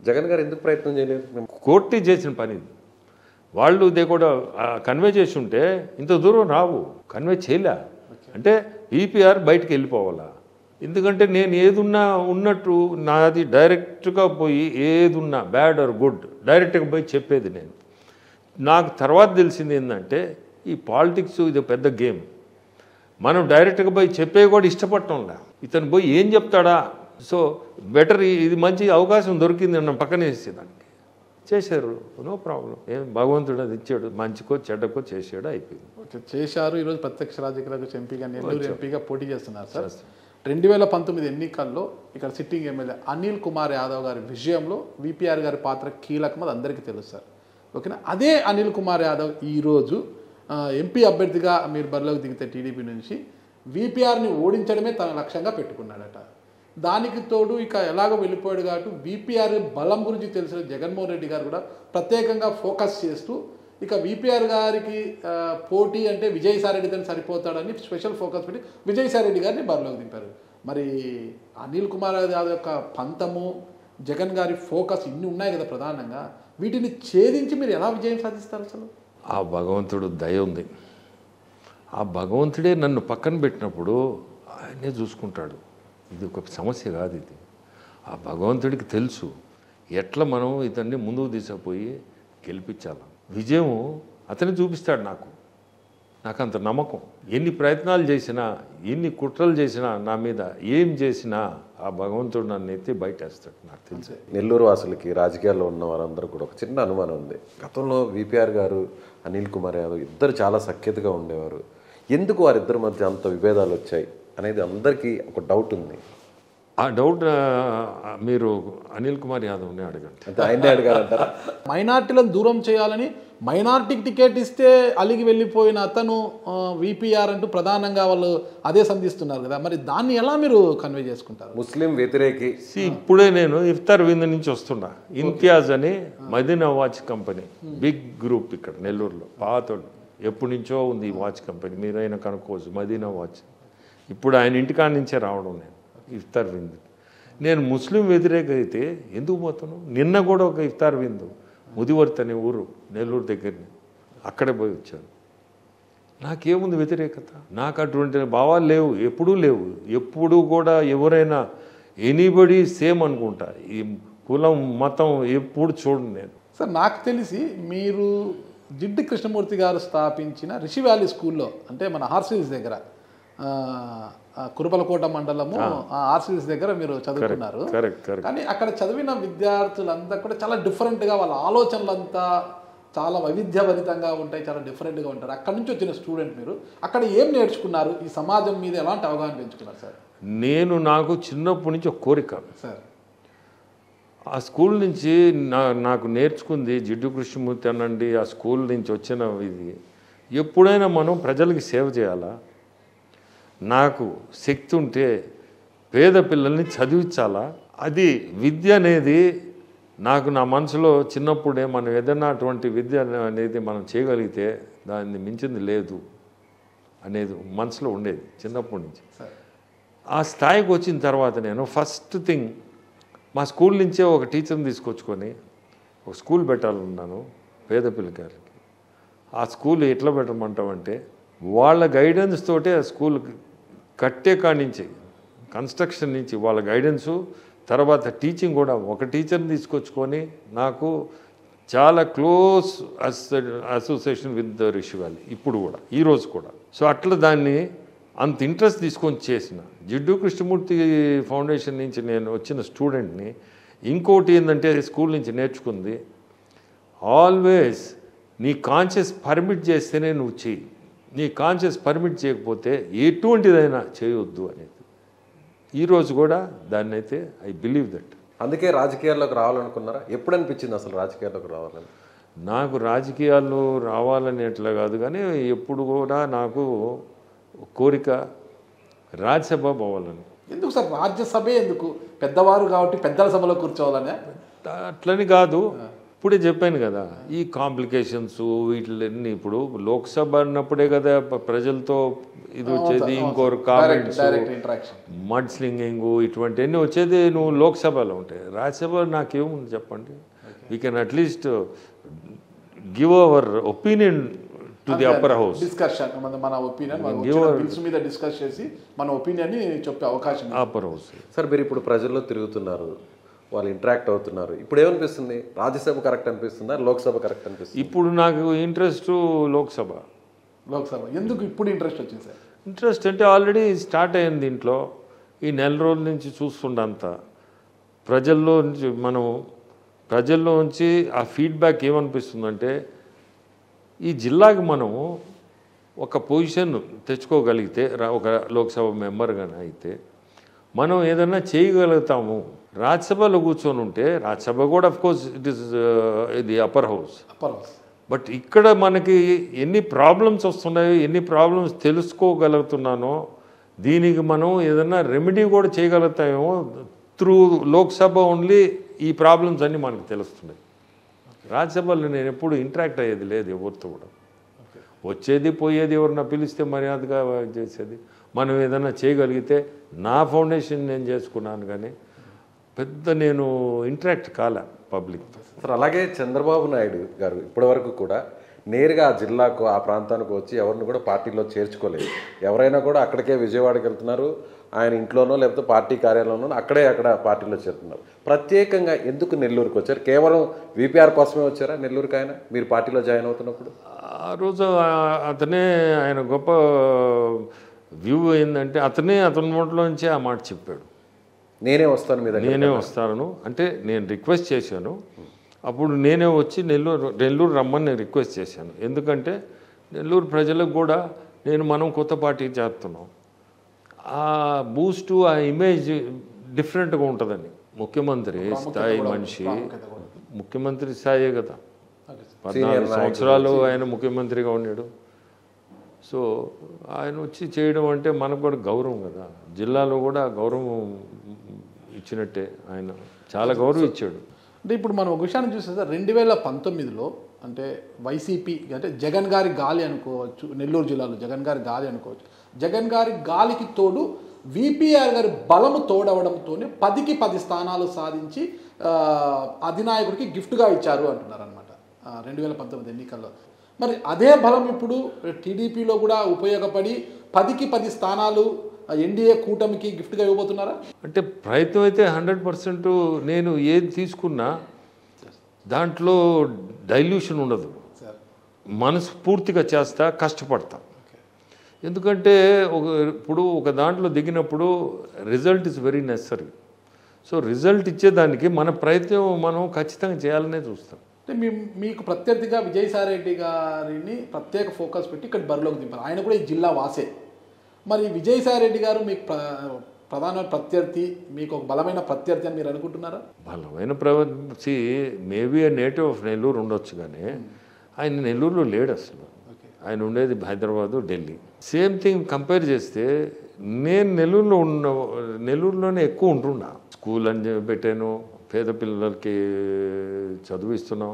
జగన్ గారు ఎందుకు ప్రయత్నం చేయలేదు? కోర్టు చేసిన పని వాళ్ళు కూడా కన్వే చేసి ఉంటే ఇంత దూరం రావు. కన్వే చేయలే అంటే ఈపీఆర్ బయటకు వెళ్ళిపోవాలా. ఎందుకంటే నేను ఏదున్నా ఉన్నట్టు నాది డైరెక్ట్గా పోయి ఏదున్నా బ్యాడ్ ఆర్ గుడ్ డైరెక్ట్గా పోయి చెప్పేది నేను. నాకు తర్వాత తెలిసింది ఏంటంటే ఈ పాలిటిక్స్ ఇది పెద్ద గేమ్. మనం డైరెక్ట్గా పోయి చెప్పే కూడా ఇష్టపడటంలా. ఇతను పోయి ఏం చెప్తాడా? సో బెటర్ ఇది మంచి అవకాశం దొరికింది నన్ను పక్కన వేసేదానికి. చేశారు, నో ప్రాబ్లం. ఏం భగవంతుడు అది ఇచ్చాడు, మంచికో చెడ్డకో చేసాడు, అయిపోయింది. ఓకే, చేశారు. ఈరోజు ప్రత్యక్ష రాజకీయాలకు ఎంపీగా, నెల్లూరు ఎంపీగా పోటీ చేస్తున్నారు సార్. 2019 ఎన్నికల్లో ఇక్కడ సిట్టింగ్ ఎమ్మెల్యే అనిల్ కుమార్ యాదవ్ గారి విజయంలో విపిఆర్ గారి పాత్ర కీలకం, అది అందరికీ తెలుసు సార్. ఓకేనా? అదే అనిల్ కుమార్ యాదవ్ ఈరోజు ఎంపీ అభ్యర్థిగా మీరు బరిలోకి దిగితే టీడీపీ నుంచి విపిఆర్ని ఓడించడమే తన లక్ష్యంగా పెట్టుకున్నాడట. దానికి తోడు ఇక ఎలాగో వెళ్ళిపోయాడు కాబట్టి విపిఆర్ బలం గురించి తెలిసిన జగన్మోహన్ రెడ్డి గారు కూడా ప్రత్యేకంగా ఫోకస్ చేస్తూ ఇక విపిఆర్ గారికి పోటీ అంటే విజయసాయిరెడ్డితో సరిపోతాడని స్పెషల్ ఫోకస్ పెట్టి విజయసాయిరెడ్డి గారిని బరిలోకి దింపారు. మరి అనిల్ కుమార్ యాదవ్ యొక్క పంతము, జగన్ గారి ఫోకస్ ఇన్ని ఉన్నాయి కదా ప్రధానంగా, వీటిని ఛేదించి మీరు ఎలా విజయం సాధిస్తారు? అసలు ఆ భగవంతుడు దయ ఉంది. ఆ భగవంతుడే నన్ను పక్కన పెట్టినప్పుడు ఆయనే చూసుకుంటాడు. ఇది ఒక సమస్య కాదు. ఇది ఆ భగవంతుడికి తెలుసు ఎట్లా మనం ఇతన్ని ముందుకు తీసుకుపోయి గెలిపించాలి. విజయం అతనే చూపిస్తాడు. నాకు అంత నమ్మకం. ఎన్ని ప్రయత్నాలు చేసినా, ఎన్ని కుట్రలు చేసినా, నా మీద ఏం చేసినా ఆ భగవంతుడు నన్ను ఎత్తి బయటేస్తాడు. నాకు తెలుసు. నెల్లూరు వాసులకి, రాజకీయాల్లో ఉన్న వారందరూ కూడా ఒక చిన్న అనుమానం ఉంది. గతంలో విపిఆర్ గారు, అనిల్ కుమార్ యాదవ్ ఇద్దరు చాలా సఖ్యతగా ఉండేవారు. ఎందుకు వారిద్దరి మధ్య అంత విభేదాలు వచ్చాయి అనేది అందరికీ ఒక డౌట్ ఉంది. ఆ డౌట్ మీరు అనిల్ కుమార్ యాదవ్ని అడగండి. అంటే ఆయనే అడగాలంటారా? మైనార్టీలను దూరం చేయాలని మైనార్టీకి టికెట్ ఇస్తే అలిగి వెళ్ళిపోయిన అతను విపిఆర్ అంటూ ప్రధానంగా వాళ్ళు అదే సంధిస్తున్నారు కదా, మరి దాన్ని ఎలా మీరు కన్వే చేసుకుంటారు? ముస్లిం వ్యతిరేకి. ఇప్పుడే నేను ఇఫ్తార్ విందు నుంచి వస్తున్నా. ఇంతియాజ్ అని Madina watch company, big group ఇక్కడ నెల్లూరులో, పాతోళ్ళు ఎప్పటి నుంచో ఉంది ఈ వాచ్ కంపెనీ, మీరైనా కనుక్కోవచ్చు. మదీనా వాచ్ ఇప్పుడు ఆయన ఇంటికాడ నుంచే రావడం నేను ఇఫ్తార్ విందు. నేను ముస్లిం వ్యతిరేక అయితే ఎందుకు పోతాను? నిన్న కూడా ఒక ఇఫ్తార్ విందు ముదివర్తి అనే ఊరు నెల్లూరు దగ్గరని, అక్కడే పోయి వచ్చాను. నాకేముంది వ్యతిరేకత? నాకు అటువంటి భావాలు లేవు, ఎప్పుడూ లేవు. ఎప్పుడు కూడా ఎవరైనా ఎనీబడి సేమ్ అనుకుంటా. ఈ కులం మతం ఎప్పుడు చూడండి నేను. సార్ నాకు తెలిసి మీరు జిడ్డు కృష్ణమూర్తి గారు స్థాపించిన రిషి వ్యాలీ స్కూల్లో, అంటే మన హార్సిల్స్ దగ్గర, కురుపలకోట మండలము ఆర్సిల్స్ దగ్గర మీరు చదువుకున్నారు. కానీ అక్కడ చదివిన విద్యార్థులంతా కూడా చాలా డిఫరెంట్గా, వాళ్ళ ఆలోచనలంతా చాలా వైవిధ్యభరితంగా ఉంటాయి, చాలా డిఫరెంట్గా ఉంటారు. అక్కడి నుంచి వచ్చిన స్టూడెంట్ మీరు అక్కడ ఏం నేర్చుకున్నారు? ఈ సమాజం మీద ఎలాంటి అవగాహన పెంచుకున్నారు సార్? నాకు చిన్నప్పటి నుంచి ఒక కోరిక సార్. ఆ స్కూల్ నుంచి నాకు నేర్చుకుంది జిడ్డు కృష్ణమూర్తి అనండి. ఆ స్కూల్ నుంచి వచ్చిన ఇది, ఎప్పుడైనా మనం ప్రజలకి సేవ చేయాలా, నాకు శక్తి ఉంటే పేద పిల్లల్ని చదివించాలా. అది విద్య అనేది నాకు నా మనసులో చిన్నప్పుడే, మనం ఏదైనా అటువంటి విద్య అనేది మనం చేయగలిగితే దాన్ని మించింది లేదు అనేది మనసులో ఉండేది చిన్నప్పటి నుంచి. ఆ స్థాయికి వచ్చిన తర్వాత నేను ఫస్ట్ థింగ్ మా స్కూల్ నుంచే ఒక టీచర్ని తీసుకొచ్చుకొని ఒక స్కూల్ పెట్టాలన్నాను పేద పిల్లగారికి. ఆ స్కూల్ ఎట్లా పెట్టమంటామంటే, వాళ్ళ గైడెన్స్ తోటే ఆ స్కూల్ కట్టే కాడి నుంచి, కన్స్ట్రక్షన్ నుంచి వాళ్ళ గైడెన్సు, తర్వాత టీచింగ్ కూడా ఒక టీచర్ని తీసుకొచ్చుకొని, నాకు చాలా close association with Rishi valley ఇప్పుడు కూడా, ఈరోజు కూడా. సో అట్లా దాన్ని అంత ఇంట్రెస్ట్ తీసుకొని చేసిన. జిడ్డు కృష్ణమూర్తి ఫౌండేషన్ నుంచి నేను వచ్చిన స్టూడెంట్ని ఇంకోటి ఏంటంటే, స్కూల్ నుంచి నేర్చుకుంది, ఆల్వేస్ నీ కాన్షియస్ పర్మిట్ చేస్తేనే నువ్వు చెయ్యి, నీ కాన్షియస్ పర్మిట్ చేయకపోతే ఎటువంటిదైనా చేయొద్దు అనేది. ఈరోజు కూడా దాన్ని అయితే ఐ బిలీవ్ దట్. అందుకే రాజకీయాల్లోకి రావాలనుకున్నారా? ఎప్పుడు అనిపించింది అసలు రాజకీయాల్లోకి రావాలని? నాకు రాజకీయాల్లో రావాలని ఎట్లా కాదు, కానీ ఎప్పుడు కూడా నాకు కోరిక రాజ్యసభ పోవాలని. ఎందుకు సార్ రాజ్యసభే ఎందుకు? పెద్దవారు కాబట్టి పెద్దల సభలో కూర్చోవాలనే? అట్లని కాదు, ఇప్పుడే చెప్పాను కదా, ఈ కాంప్లికేషన్స్ వీటిలన్నీ. ఇప్పుడు లోక్సభ అన్నప్పుడే కదా ప్రజలతో ఇది వచ్చేది, ఇంకోరు కామెంట్స్, మడ్ స్లింగింగ్, ఇటువంటివన్నీ వచ్చేది నువ్వు లోక్సభలో ఉంటాయి. రాజ్యసభ నాకేముంది చెప్పండి? We can at least give our opinion to the upper house. Discussion, మన ఒపీనియన్ బిల్స్ మీద డిస్కస్ చేసి మన ఒపీనియన్ని చెప్పే అవకాశం అప్పర్ హౌస్. సార్ మీరు ఇప్పుడు ప్రజల్లో తిరుగుతున్నారు, వాళ్ళు ఇంటరాక్ట్ అవుతున్నారు, ఇప్పుడు ఏమనిపిస్తుంది? రాజ్యసభ కరెక్ట్ అనిపిస్తుందా, లోక్సభ కరెక్ట్ అనిపిస్తుంది? ఇప్పుడు నాకు ఇంట్రెస్ట్ లోక్సభ. ఎందుకు ఇప్పుడు ఇంట్రెస్ట్ వచ్చింది సార్? ఇంట్రెస్ట్ అంటే ఆల్రెడీ స్టార్ట్ అయింది దీంట్లో. ఈ నెల రోజుల నుంచి చూస్తుండంతా ప్రజల్లో నుంచి ఆ ఫీడ్బ్యాక్ ఏమనిపిస్తుందంటే, ఈ జిల్లాకి మనము ఒక పొజిషన్ తెచ్చుకోగలిగితే, ఒక లోక్సభ మెంబర్గానే అయితే మనం ఏదైనా చేయగలుగుతాము. రాజ్యసభలో కూర్చొని ఉంటే, రాజ్యసభ కూడా అఫ్కోర్స్ ఇట్ ఈస్ ఇది అప్పర్ హౌస్, బట్ ఇక్కడ మనకి ఎన్ని ప్రాబ్లమ్స్ వస్తున్నాయో, ఎన్ని ప్రాబ్లమ్స్ తెలుసుకోగలుగుతున్నానో, దీనికి మనం ఏదైనా రెమెడీ కూడా చేయగలుగుతామేమో త్రూ లోక్సభ ఓన్లీ. ఈ ప్రాబ్లమ్స్ అన్నీ మనకు తెలుస్తున్నాయి. రాజ్యసభలో నేను ఎప్పుడు ఇంటరాక్ట్ అయ్యేది లేదు ఎవరితో కూడా. వచ్చేది పోయేది, ఎవరన్నా పిలిస్తే మర్యాదగా చేసేది. మనం ఏదైనా చేయగలిగితే, నా ఫౌండేషన్ నేను చేసుకున్నాను, కానీ పెద్ద నేను ఇంటరాక్ట్ కాలే పబ్లిక్తో. సార్ అలాగే చంద్రబాబు నాయుడు గారు ఇప్పటివరకు కూడా నేరుగా ఆ జిల్లాకు, ఆ ప్రాంతానికి వచ్చి ఎవరిని కూడా పార్టీలో చేర్చుకోలేదు. ఎవరైనా కూడా అక్కడికే విజయవాడకి వెళ్తున్నారు, ఆయన ఇంట్లోనో లేకపోతే పార్టీ కార్యాలయంలోనో అక్కడ పార్టీలో చేరుతున్నారు. ప్రత్యేకంగా ఎందుకు నెల్లూరుకి వచ్చారు? కేవలం విపిఆర్ కోసమే వచ్చారా నెల్లూరుకి ఆయన, మీరు పార్టీలో జాయిన్ అవుతున్నప్పుడు? ఆ రోజు ఆయన గొప్ప వ్యూ ఏంటంటే, అతని నోట్లోంచి ఆ మాట చెప్పాడు, నేనే వస్తాను అంటే. నేను రిక్వెస్ట్ చేశాను, అప్పుడు నేనే వచ్చి నెల్లూరు రమ్మని నేను రిక్వెస్ట్ చేశాను. ఎందుకంటే నెల్లూరు ప్రజలకు కూడా మనం కొత్త పార్టీ చేస్తున్నాం, ఆ బూస్టు, ఆ ఇమేజ్ డిఫరెంట్గా ఉంటుందని. ముఖ్యమంత్రి స్థాయి మనిషి, ముఖ్యమంత్రి స్థాయే కదా, 14 సంవత్సరాలు ఆయన ముఖ్యమంత్రిగా ఉన్నాడు. సో ఆయన వచ్చి చేయడం అంటే మనకు కూడా గౌరవం కదా, జిల్లాలో కూడా గౌరవం ఇచ్చినట్టే, ఆయన చాలా గౌరవం ఇచ్చాడు. అంటే ఇప్పుడు మనం ఒక విషయాన్ని చూస్తే 2019లో అంటే వైసీపీ అంటే జగన్ గారి గాలి అనుకోవచ్చు, నెల్లూరు జిల్లాలో జగన్ గారి గాలి అనుకోవచ్చు. జగన్ గారి గాలికి తోడు విపిఆర్ గారి బలము తోడవడంతోనే 10కి 10 స్థానాలు సాధించి అధినాయకుడికి గిఫ్ట్గా ఇచ్చారు అంటున్నారు అనమాట 2019 ఎన్నికల్లో. మరి అదే బలం ఇప్పుడు టీడీపీలో కూడా ఉపయోగపడి 10కి 10 స్థానాలు ఎన్డీఏ కూటమికి గిఫ్ట్గా ఇవ్వబోతున్నారా? అంటే ప్రయత్నం అయితే 100%. నేను ఏది తీసుకున్నా దాంట్లో డైల్యూషన్ ఉండదు, మనస్ఫూర్తిగా చేస్తా, కష్టపడతా. ఎందుకంటే ఇప్పుడు ఒక దాంట్లో దిగినప్పుడు result is very necessary. So result ఇచ్చేదానికి మన ప్రయత్నం మనం ఖచ్చితంగా చేయాలనే చూస్తాం. అంటే మీకు ప్రత్యర్థిగా విజయసాయిరెడ్డి గారిని ప్రత్యేక ఫోకస్ పెట్టి ఇక్కడ బరిలోకి దింపారు. ఆయన కూడా ఈ జిల్లా వాసే. మరి విజయసాయిరెడ్డి గారు మీకు ప్రధాన ప్రత్యర్థి, మీకు ఒక బలమైన ప్రత్యర్థి అని మీరు అనుకుంటున్నారా? బలమైన ప్రత్యర్థి మేబీ నేటివ్ ఆఫ్ నెల్లూరు ఉండొచ్చు, కానీ ఆయన నెల్లూరులో లేడు అసలు. ఆయన ఉండేది Hyderabad, Delhi. Same thing compare చేస్తే నేను నెల్లూరులోనే ఎక్కువ ఉంటున్నా. స్కూల్ అని పెట్టాను, పేద పిల్లలకి చదివిస్తున్నాం,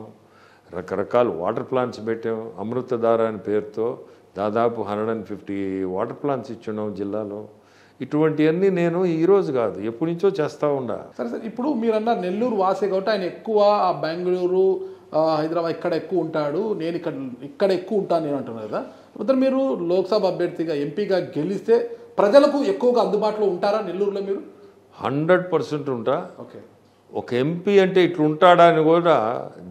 రకరకాల వాటర్ ప్లాంట్స్ పెట్టాం, అమృతధార అనే పేరుతో దాదాపు 150 వాటర్ ప్లాంట్స్ ఇచ్చున్నాం జిల్లాలో. ఇటువంటివన్నీ నేను ఈరోజు కాదు, ఎప్పటి నుంచో చేస్తూ ఉండా. సరే సార్, ఇప్పుడు మీరు అన్నారు నెల్లూరు వాసే కాబట్టి ఆయన ఎక్కువ బెంగళూరు, హైదరాబాద్ ఇక్కడ ఎక్కువ ఉంటాడు, నేను ఇక్కడ ఎక్కువ ఉంటాను నేను అంటున్నారు కదా. మొత్తం మీరు లోక్సభ అభ్యర్థిగా ఎంపీగా గెలిస్తే ప్రజలకు ఎక్కువగా అందుబాటులో ఉంటారా నెల్లూరులో మీరు? 100% ఉంటా. ఓకే. ఒక ఎంపీ అంటే ఇట్లా ఉంటాడా అని కూడా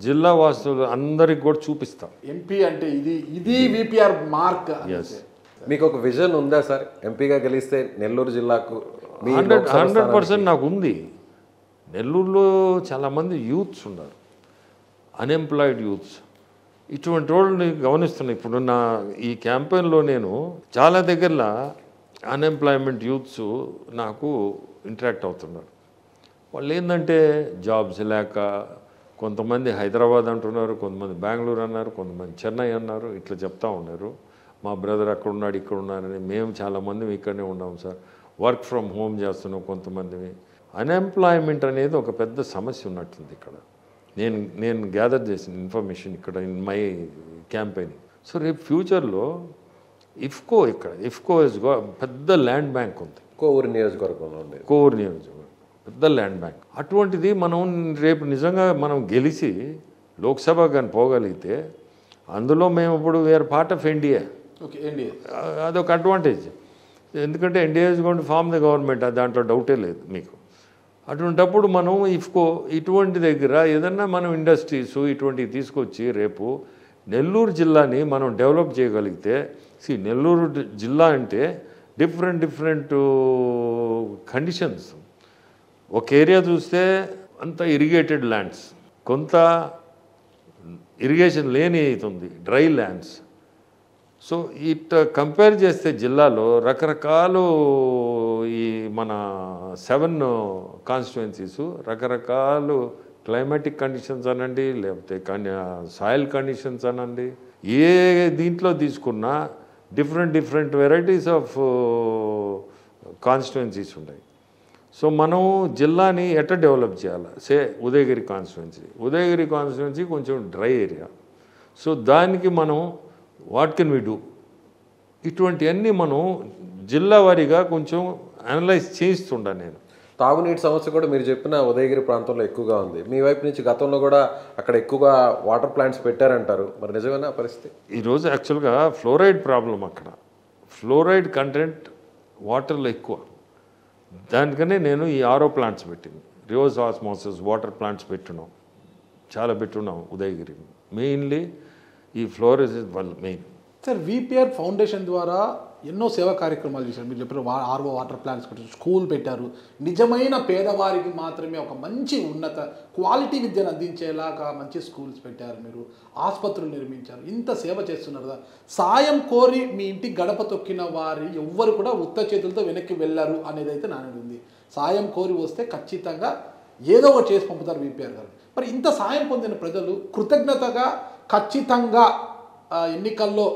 జిల్లా వాసులు అందరికి కూడా చూపిస్తాం. ఎంపీ అంటే ఇది విపిఆర్ మార్క్. మీకు ఒక విజన్ ఉందా సార్ ఎంపీగా గెలిస్తే నెల్లూరు జిల్లాకు? 100% నాకు ఉంది. నెల్లూరులో చాలామంది యూత్స్ ఉన్నారు, అన్ఎంప్లాయిడ్ యూత్స్. ఇటువంటి వాళ్ళని గమనిస్తున్నాను. ఇప్పుడు నా ఈ క్యాంపెయిన్లో నేను చాలా దగ్గరలో అన్ఎంప్లాయ్మెంట్ యూత్స్ నాకు ఇంటరాక్ట్ అవుతున్నారు. వాళ్ళు ఏంటంటే జాబ్స్ లేక, కొంతమంది హైదరాబాద్ అంటున్నారు, కొంతమంది బెంగళూరు అన్నారు, కొంతమంది చెన్నై అన్నారు, ఇట్లా చెప్తా ఉన్నారు. మా బ్రదర్ అక్కడ ఉన్నాడు, ఇక్కడ ఉన్నారని. మేము చాలామంది ఇక్కడనే ఉన్నాం సార్, వర్క్ ఫ్రమ్ హోమ్ చేస్తున్నాం కొంతమందిని. అన్ఎంప్లాయ్మెంట్ అనేది ఒక పెద్ద సమస్య ఉన్నట్టుంది ఇక్కడ. నేను గ్యాదర్ చేసిన ఇన్ఫర్మేషన్ ఇక్కడ ఇన్ మై క్యాంపెయిన్. సో రేపు ఫ్యూచర్లో ఇఫ్కో పెద్ద ల్యాండ్ బ్యాంక్ ఉంది కోవూరు నియోజకవర్గంలో ఉండేది. కోవూరు నియోజకవర్గం పెద్ద ల్యాండ్ బ్యాంక్. అటువంటిది మనం రేపు నిజంగా మనం గెలిచి లోక్సభ కానీ పోగలిగితే అందులో మేము ఇప్పుడు వేరే పార్ట్ ఆఫ్ ఎన్డీఏ. అదొక అడ్వాంటేజ్. ఎందుకంటే NDA is going to form the government, దాంట్లో డౌటే లేదు మీకు. అటువంటప్పుడు మనం ఇటువంటి దగ్గర ఏదన్నా మనం ఇండస్ట్రీస్ ఇటువంటివి తీసుకొచ్చి రేపు నెల్లూరు జిల్లాని మనం డెవలప్ చేయగలిగితే, నెల్లూరు జిల్లా అంటే డిఫరెంట్ కండిషన్స్. ఒక ఏరియా చూస్తే అంత ఇరిగేటెడ్ ల్యాండ్స్, కొంత ఇరిగేషన్ లేని అవుతుంది, డ్రై ల్యాండ్స్. సో ఇట్లా కంపేర్ చేస్తే జిల్లాలో రకరకాలు ఈ మన 7 కాన్స్టిట్యుయెన్సీస్ రకరకాలు క్లైమాటిక్ కండిషన్స్ అనండి, లేకపోతే సాయిల్ కండిషన్స్ అనండి, ఏ దీంట్లో తీసుకున్నా డిఫరెంట్ వెరైటీస్ ఆఫ్ కాన్స్టిట్యుయెన్సీస్ ఉన్నాయి. సో మనం జిల్లాని ఎట్లా డెవలప్ చేయాలి? ఉదయగిరి కాన్స్టిట్యుయెన్సీ కొంచెం డ్రై ఏరియా. సో దానికి మనం వాట్ కెన్ వి డూ, ఇటువంటివన్నీ మనం జిల్లా వారీగా కొంచెం అనలైజ్ చేయిస్తుండా నేను. తాగునీటి సమస్య కూడా మీరు చెప్పిన ఉదయగిరి ప్రాంతంలో ఎక్కువగా ఉంది. మీ వైపు నుంచి గతంలో కూడా అక్కడ ఎక్కువగా వాటర్ ప్లాంట్స్ పెట్టారంటారు, మరి నిజమేనా పరిస్థితి? ఈరోజు యాక్చువల్గా ఫ్లోరైడ్ ప్రాబ్లం, అక్కడ ఫ్లోరైడ్ కంటెంట్ వాటర్లో ఎక్కువ. దానికనే నేను ఈ ఆరో ప్లాంట్స్ పెట్టింది, రివర్స్ ఆస్మోసిస్ వాటర్ ప్లాంట్స్ చాలా పెట్టున్నాం ఉదయగిరి. మెయిన్లీ ఈ ఫ్లోరైడ్ వల్ల మెయిన్. సార్, విపిఆర్ ఫౌండేషన్ ద్వారా ఎన్నో సేవా కార్యక్రమాలు చేశారు. మీరు చెప్పిన ఆర్ఓ వాటర్ ప్లాంట్స్ పెట్టారు, స్కూల్ పెట్టారు. నిజమైన పేదవారికి మాత్రమే ఒక మంచి ఉన్నత క్వాలిటీ విద్యను అందించేలాగా మంచి స్కూల్స్ పెట్టారు, మీరు ఆసుపత్రులు నిర్మించారు, ఇంత సేవ చేస్తున్నారు కదా. సాయం కోరి మీ ఇంటి గడప తొక్కిన వారి ఎవ్వరు కూడా ఉత్త చేతులతో వెనక్కి వెళ్ళారు అనేది అయితే నానేది ఉంది. సాయం కోరి వస్తే ఖచ్చితంగా ఏదో ఒకటి చేసి పంపుతారు విపిఆర్ గారు. మరి ఇంత సాయం పొందిన ప్రజలు కృతజ్ఞతగా ఖచ్చితంగా ఎన్నికల్లో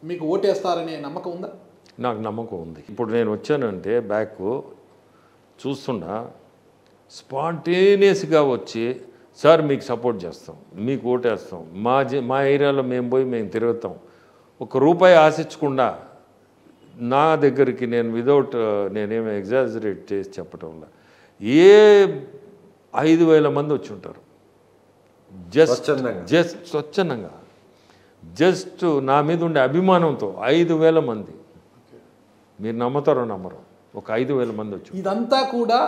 మీకు ఓటేస్తారనే నమ్మకం ఉందా? నాకు నమ్మకం ఉంది. ఇప్పుడు నేను వచ్చానంటే బ్యాక్ చూస్తున్నా స్పాంటేనియస్గా వచ్చి సార్ మీకు సపోర్ట్ చేస్తాం, మీకు ఓటేస్తాం, మా ఏరియాలో మేము పోయి మేము తిరుగుతాం, ₹1 ఆశించకుండా నా దగ్గరికి నేను వితౌట్ నేనేమి ఎగ్జాజరేట్ చేసి చెప్పటం వల్ల 5,000 మంది వచ్చి ఉంటారు. జస్ట్ స్వచ్ఛందంగా జస్ట్ నా మీద ఉండే అభిమానంతో 5,000 మంది. మీరు నమ్ముతారో నమ్మరు, ఒక 5,000 మంది వచ్చి. ఇదంతా కూడా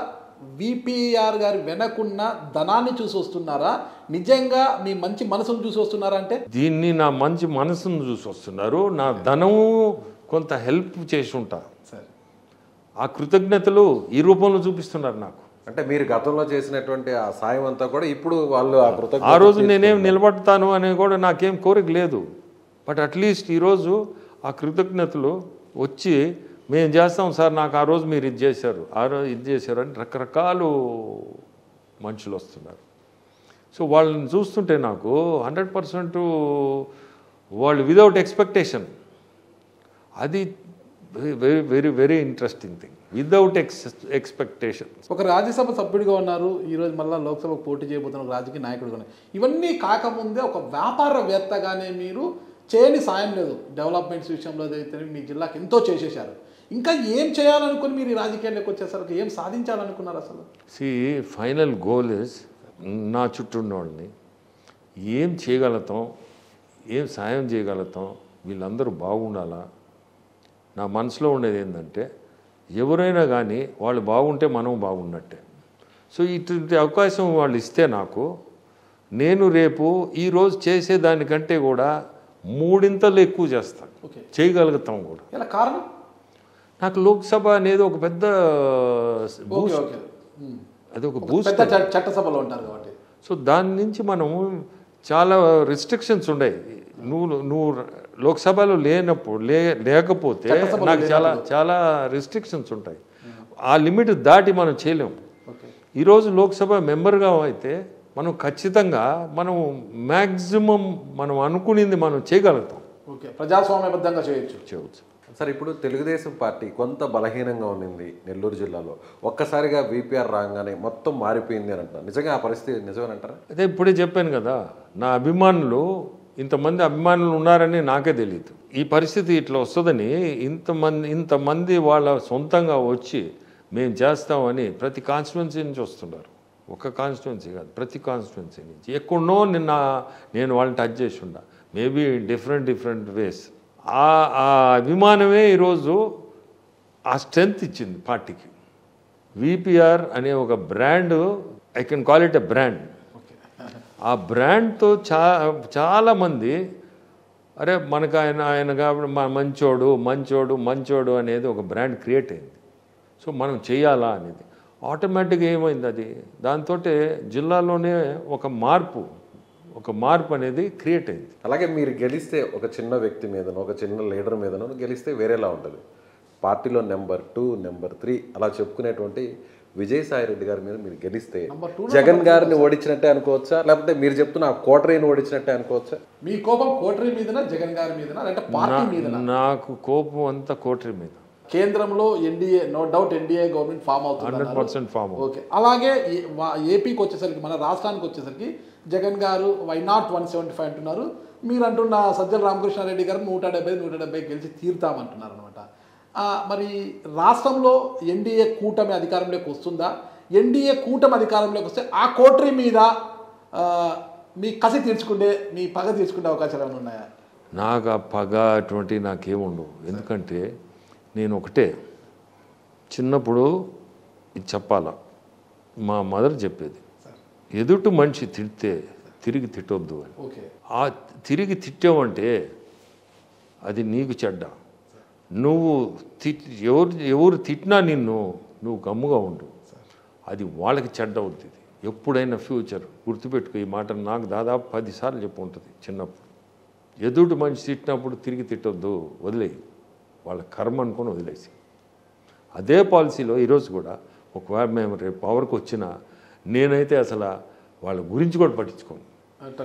విపిఆర్ గారి వెనకున్న ధనాన్ని చూసి వస్తున్నారా, నిజంగా మీ మంచి మనసును చూసి వస్తున్నారా? అంటే దీన్ని నా మంచి మనసును చూసి వస్తున్నారు. నా ధనము కొంత హెల్ప్ చేసి ఉంటా, ఆ కృతజ్ఞతలు ఈ రూపంలో చూపిస్తున్నారు నాకు. అంటే మీరు గతంలో చేసినటువంటి ఆ సాయం అంతా కూడా ఇప్పుడు వాళ్ళు ఆ రోజు నేనేం నిలబడతాను అనేది కూడా నాకేం కోరిక లేదు. బట్ అట్లీస్ట్ ఈరోజు ఆ కృతజ్ఞతలు వచ్చి మేము చేస్తాం సార్, నాకు ఆ రోజు మీరు ఇది చేశారు, ఆ రోజు ఇది చేశారు అని రకరకాలు మనుషులు వస్తున్నారు. సో వాళ్ళని చూస్తుంటే నాకు 100% వాళ్ళు వితౌట్ ఎక్స్పెక్టేషన్, అది very very very interesting thing. Without expectation. ఒక రాజ్యసభ సభ్యుడిగా ఉన్నారు, ఈరోజు మళ్ళీ లోక్సభకు పోటీ చేయబోతున్న ఒక రాజకీయ నాయకుడిగా ఉన్నారు. ఇవన్నీ కాకముందే ఒక వ్యాపారవేత్తగానే మీరు చేయని సాయం లేదు. డెవలప్మెంట్స్ విషయంలో అయితే మీ జిల్లాకి ఎంతో చేసేశారు. ఇంకా ఏం చేయాలనుకుని మీరు ఈ రాజకీయాల్లోకి వచ్చేసరికి ఏం సాధించాలనుకున్నారు అసలు? ఫైనల్ గోల్ ఇస్ నా చుట్టూ ఉన్న వాళ్ళని ఏం చేయగలుగుతాం, ఏం సాయం చేయగలుగుతాం, వీళ్ళందరూ బాగుండాలా. నా మనసులో ఉండేది ఏంటంటే ఎవరైనా కానీ వాళ్ళు బాగుంటే మనం బాగున్నట్టే. సో ఇటువంటి అవకాశం వాళ్ళు ఇస్తే నాకు, నేను రేపు ఈరోజు చేసేదానికంటే కూడా 3 ఎక్కువ చేస్తాను, చేయగలుగుతాం కూడా. ఇలా కారణం నాకు లోక్సభ అనేది ఒక పెద్ద అది ఒక బూస్ట్, చట్టసభలో ఉంటారు కాబట్టి. సో దాని నుంచి మనం చాలా రిస్ట్రిక్షన్స్ ఉన్నాయి. నువ్వు లోక్సభలో లేకపోతే నాకు చాలా రిస్ట్రిక్షన్స్ ఉంటాయి. ఆ లిమిట్ దాటి మనం చేయలేము. ఈరోజు లోక్సభ మెంబర్గా అయితే మనం ఖచ్చితంగా మనం మ్యాక్సిమం మనం అనుకునేది మనం చేయగలుగుతాం. ప్రజాస్వామ్యబద్ధంగా చేయొచ్చు. సార్, ఇప్పుడు తెలుగుదేశం పార్టీ కొంత బలహీనంగా ఉన్నింది నెల్లూరు జిల్లాలో. ఒక్కసారిగా విపిఆర్ రాగానే మొత్తం మారిపోయింది అని అంటారు. నిజంగా ఆ పరిస్థితి నిజమేనంటారా? అదే ఇప్పుడే చెప్పాను కదా, నా అభిమానులు ఇంతమంది అభిమానులు ఉన్నారని నాకే తెలియదు. ఈ పరిస్థితి ఇట్లా వస్తుందని ఇంతమంది వాళ్ళ సొంతంగా వచ్చి మేము చేస్తామని ప్రతి కాన్స్టిట్యున్సీ నుంచి వస్తున్నారు. ఒక కాన్స్టిట్యున్సీ కాదు, ప్రతి కాన్స్టిట్యున్సీ నుంచి. ఎక్కడో నేను వాళ్ళని టచ్ చేసి ఉండా, మేబీ డిఫరెంట్ వేస్. ఆ అభిమానమే ఈరోజు ఆ స్ట్రెంగ్త్ ఇచ్చింది పార్టీకి. విపిఆర్ అనే ఒక brand, I can call it a brand. ఆ బ్రాండ్తో చాలామంది అరే మనకు ఆయన కాబట్టి మంచోడు అనేది ఒక బ్రాండ్ క్రియేట్ అయింది. సో మనం చేయాలా అనేది ఆటోమేటిక్గా ఏమైంది, అది దాంతో జిల్లాలోనే ఒక మార్పు అనేది క్రియేట్ అయింది. అలాగే మీరు గెలిస్తే ఒక చిన్న వ్యక్తి మీదనో, ఒక చిన్న లీడర్ మీదనో గెలిస్తే వేరేలా ఉంటుంది. పార్టీలో నెంబర్ 2, నెంబర్ 3 అలా చెప్పుకునేటువంటి విజయసాయి రెడ్డి గారి మీద మీరు గెలిస్తే జగన్ గారిని ఓడించినట్టే అనుకోవచ్చా, లేకపోతే మీరు చెప్తున్న ఆ కోటరీని ఓడించినట్టే అనుకోవచ్చా? మీ కోపం కోటరీ మీదనా, జగన్ గారి మీదనా, అంటే పార్టీ మీదనా? నాకు కోపం అంతా కోటరీ మీద. కేంద్రంలో NDA, no doubt NDA government form అవుతుంది, 100% ఫామ్. ఓకే. అలాగే ఏపీకి వచ్చేసరికి, మన రాష్ట్రానికి వచ్చేసరికి జగన్ గారు వై నాట్ 175 అంటున్నారు. మీరు అంటున్న సజ్జల రామకృష్ణారెడ్డి గారు 170 గెలిచి తీరుతామంటున్నారు అనమాట. మరి రాష్ట్రంలో ఎన్డీఏ కూటమి అధికారంలోకి వస్తుందా? ఎన్డీఏ కూటమి అధికారంలోకి వస్తే ఆ కోటరీ మీద మీ కసి తీర్చుకుంటే, మీ పగ తీర్చుకునే అవకాశాలు ఏమైనా ఉన్నాయా? నాకు ఆ పగ అటువంటివి నాకేముండవు. ఎందుకంటే నేను ఒకటే, చిన్నప్పుడు ఇది చెప్పాలా, మా మదర్ చెప్పేది, ఎదుటి మనిషి తిడితే తిరిగి తిట్టొద్దు అని. ఆ తిరిగి తిట్టావంటే అది నీకు చెడ్డ. నువ్వు ఎవరు తిట్టినా నువ్వు గమ్ముగా ఉండు, అది వాళ్ళకి చెడ్డ అవుతుంది ఎప్పుడైనా. ఫ్యూచర్ గుర్తుపెట్టుకో ఈ మాట, నాకు దాదాపు 10 సార్లు చెప్పు ఉంటుంది చిన్నప్పుడు. ఎదుటి మనిషి తిట్టినప్పుడు తిరిగి తిట్టొద్దు, వదిలేయి, వాళ్ళ కర్మ అనుకొని వదిలేసి. అదే పాలసీలో ఈరోజు కూడా ఒకవేళ మేము రేపు పవర్కి వచ్చినా నేనైతే అసలు వాళ్ళ గురించి కూడా పట్టించుకోను.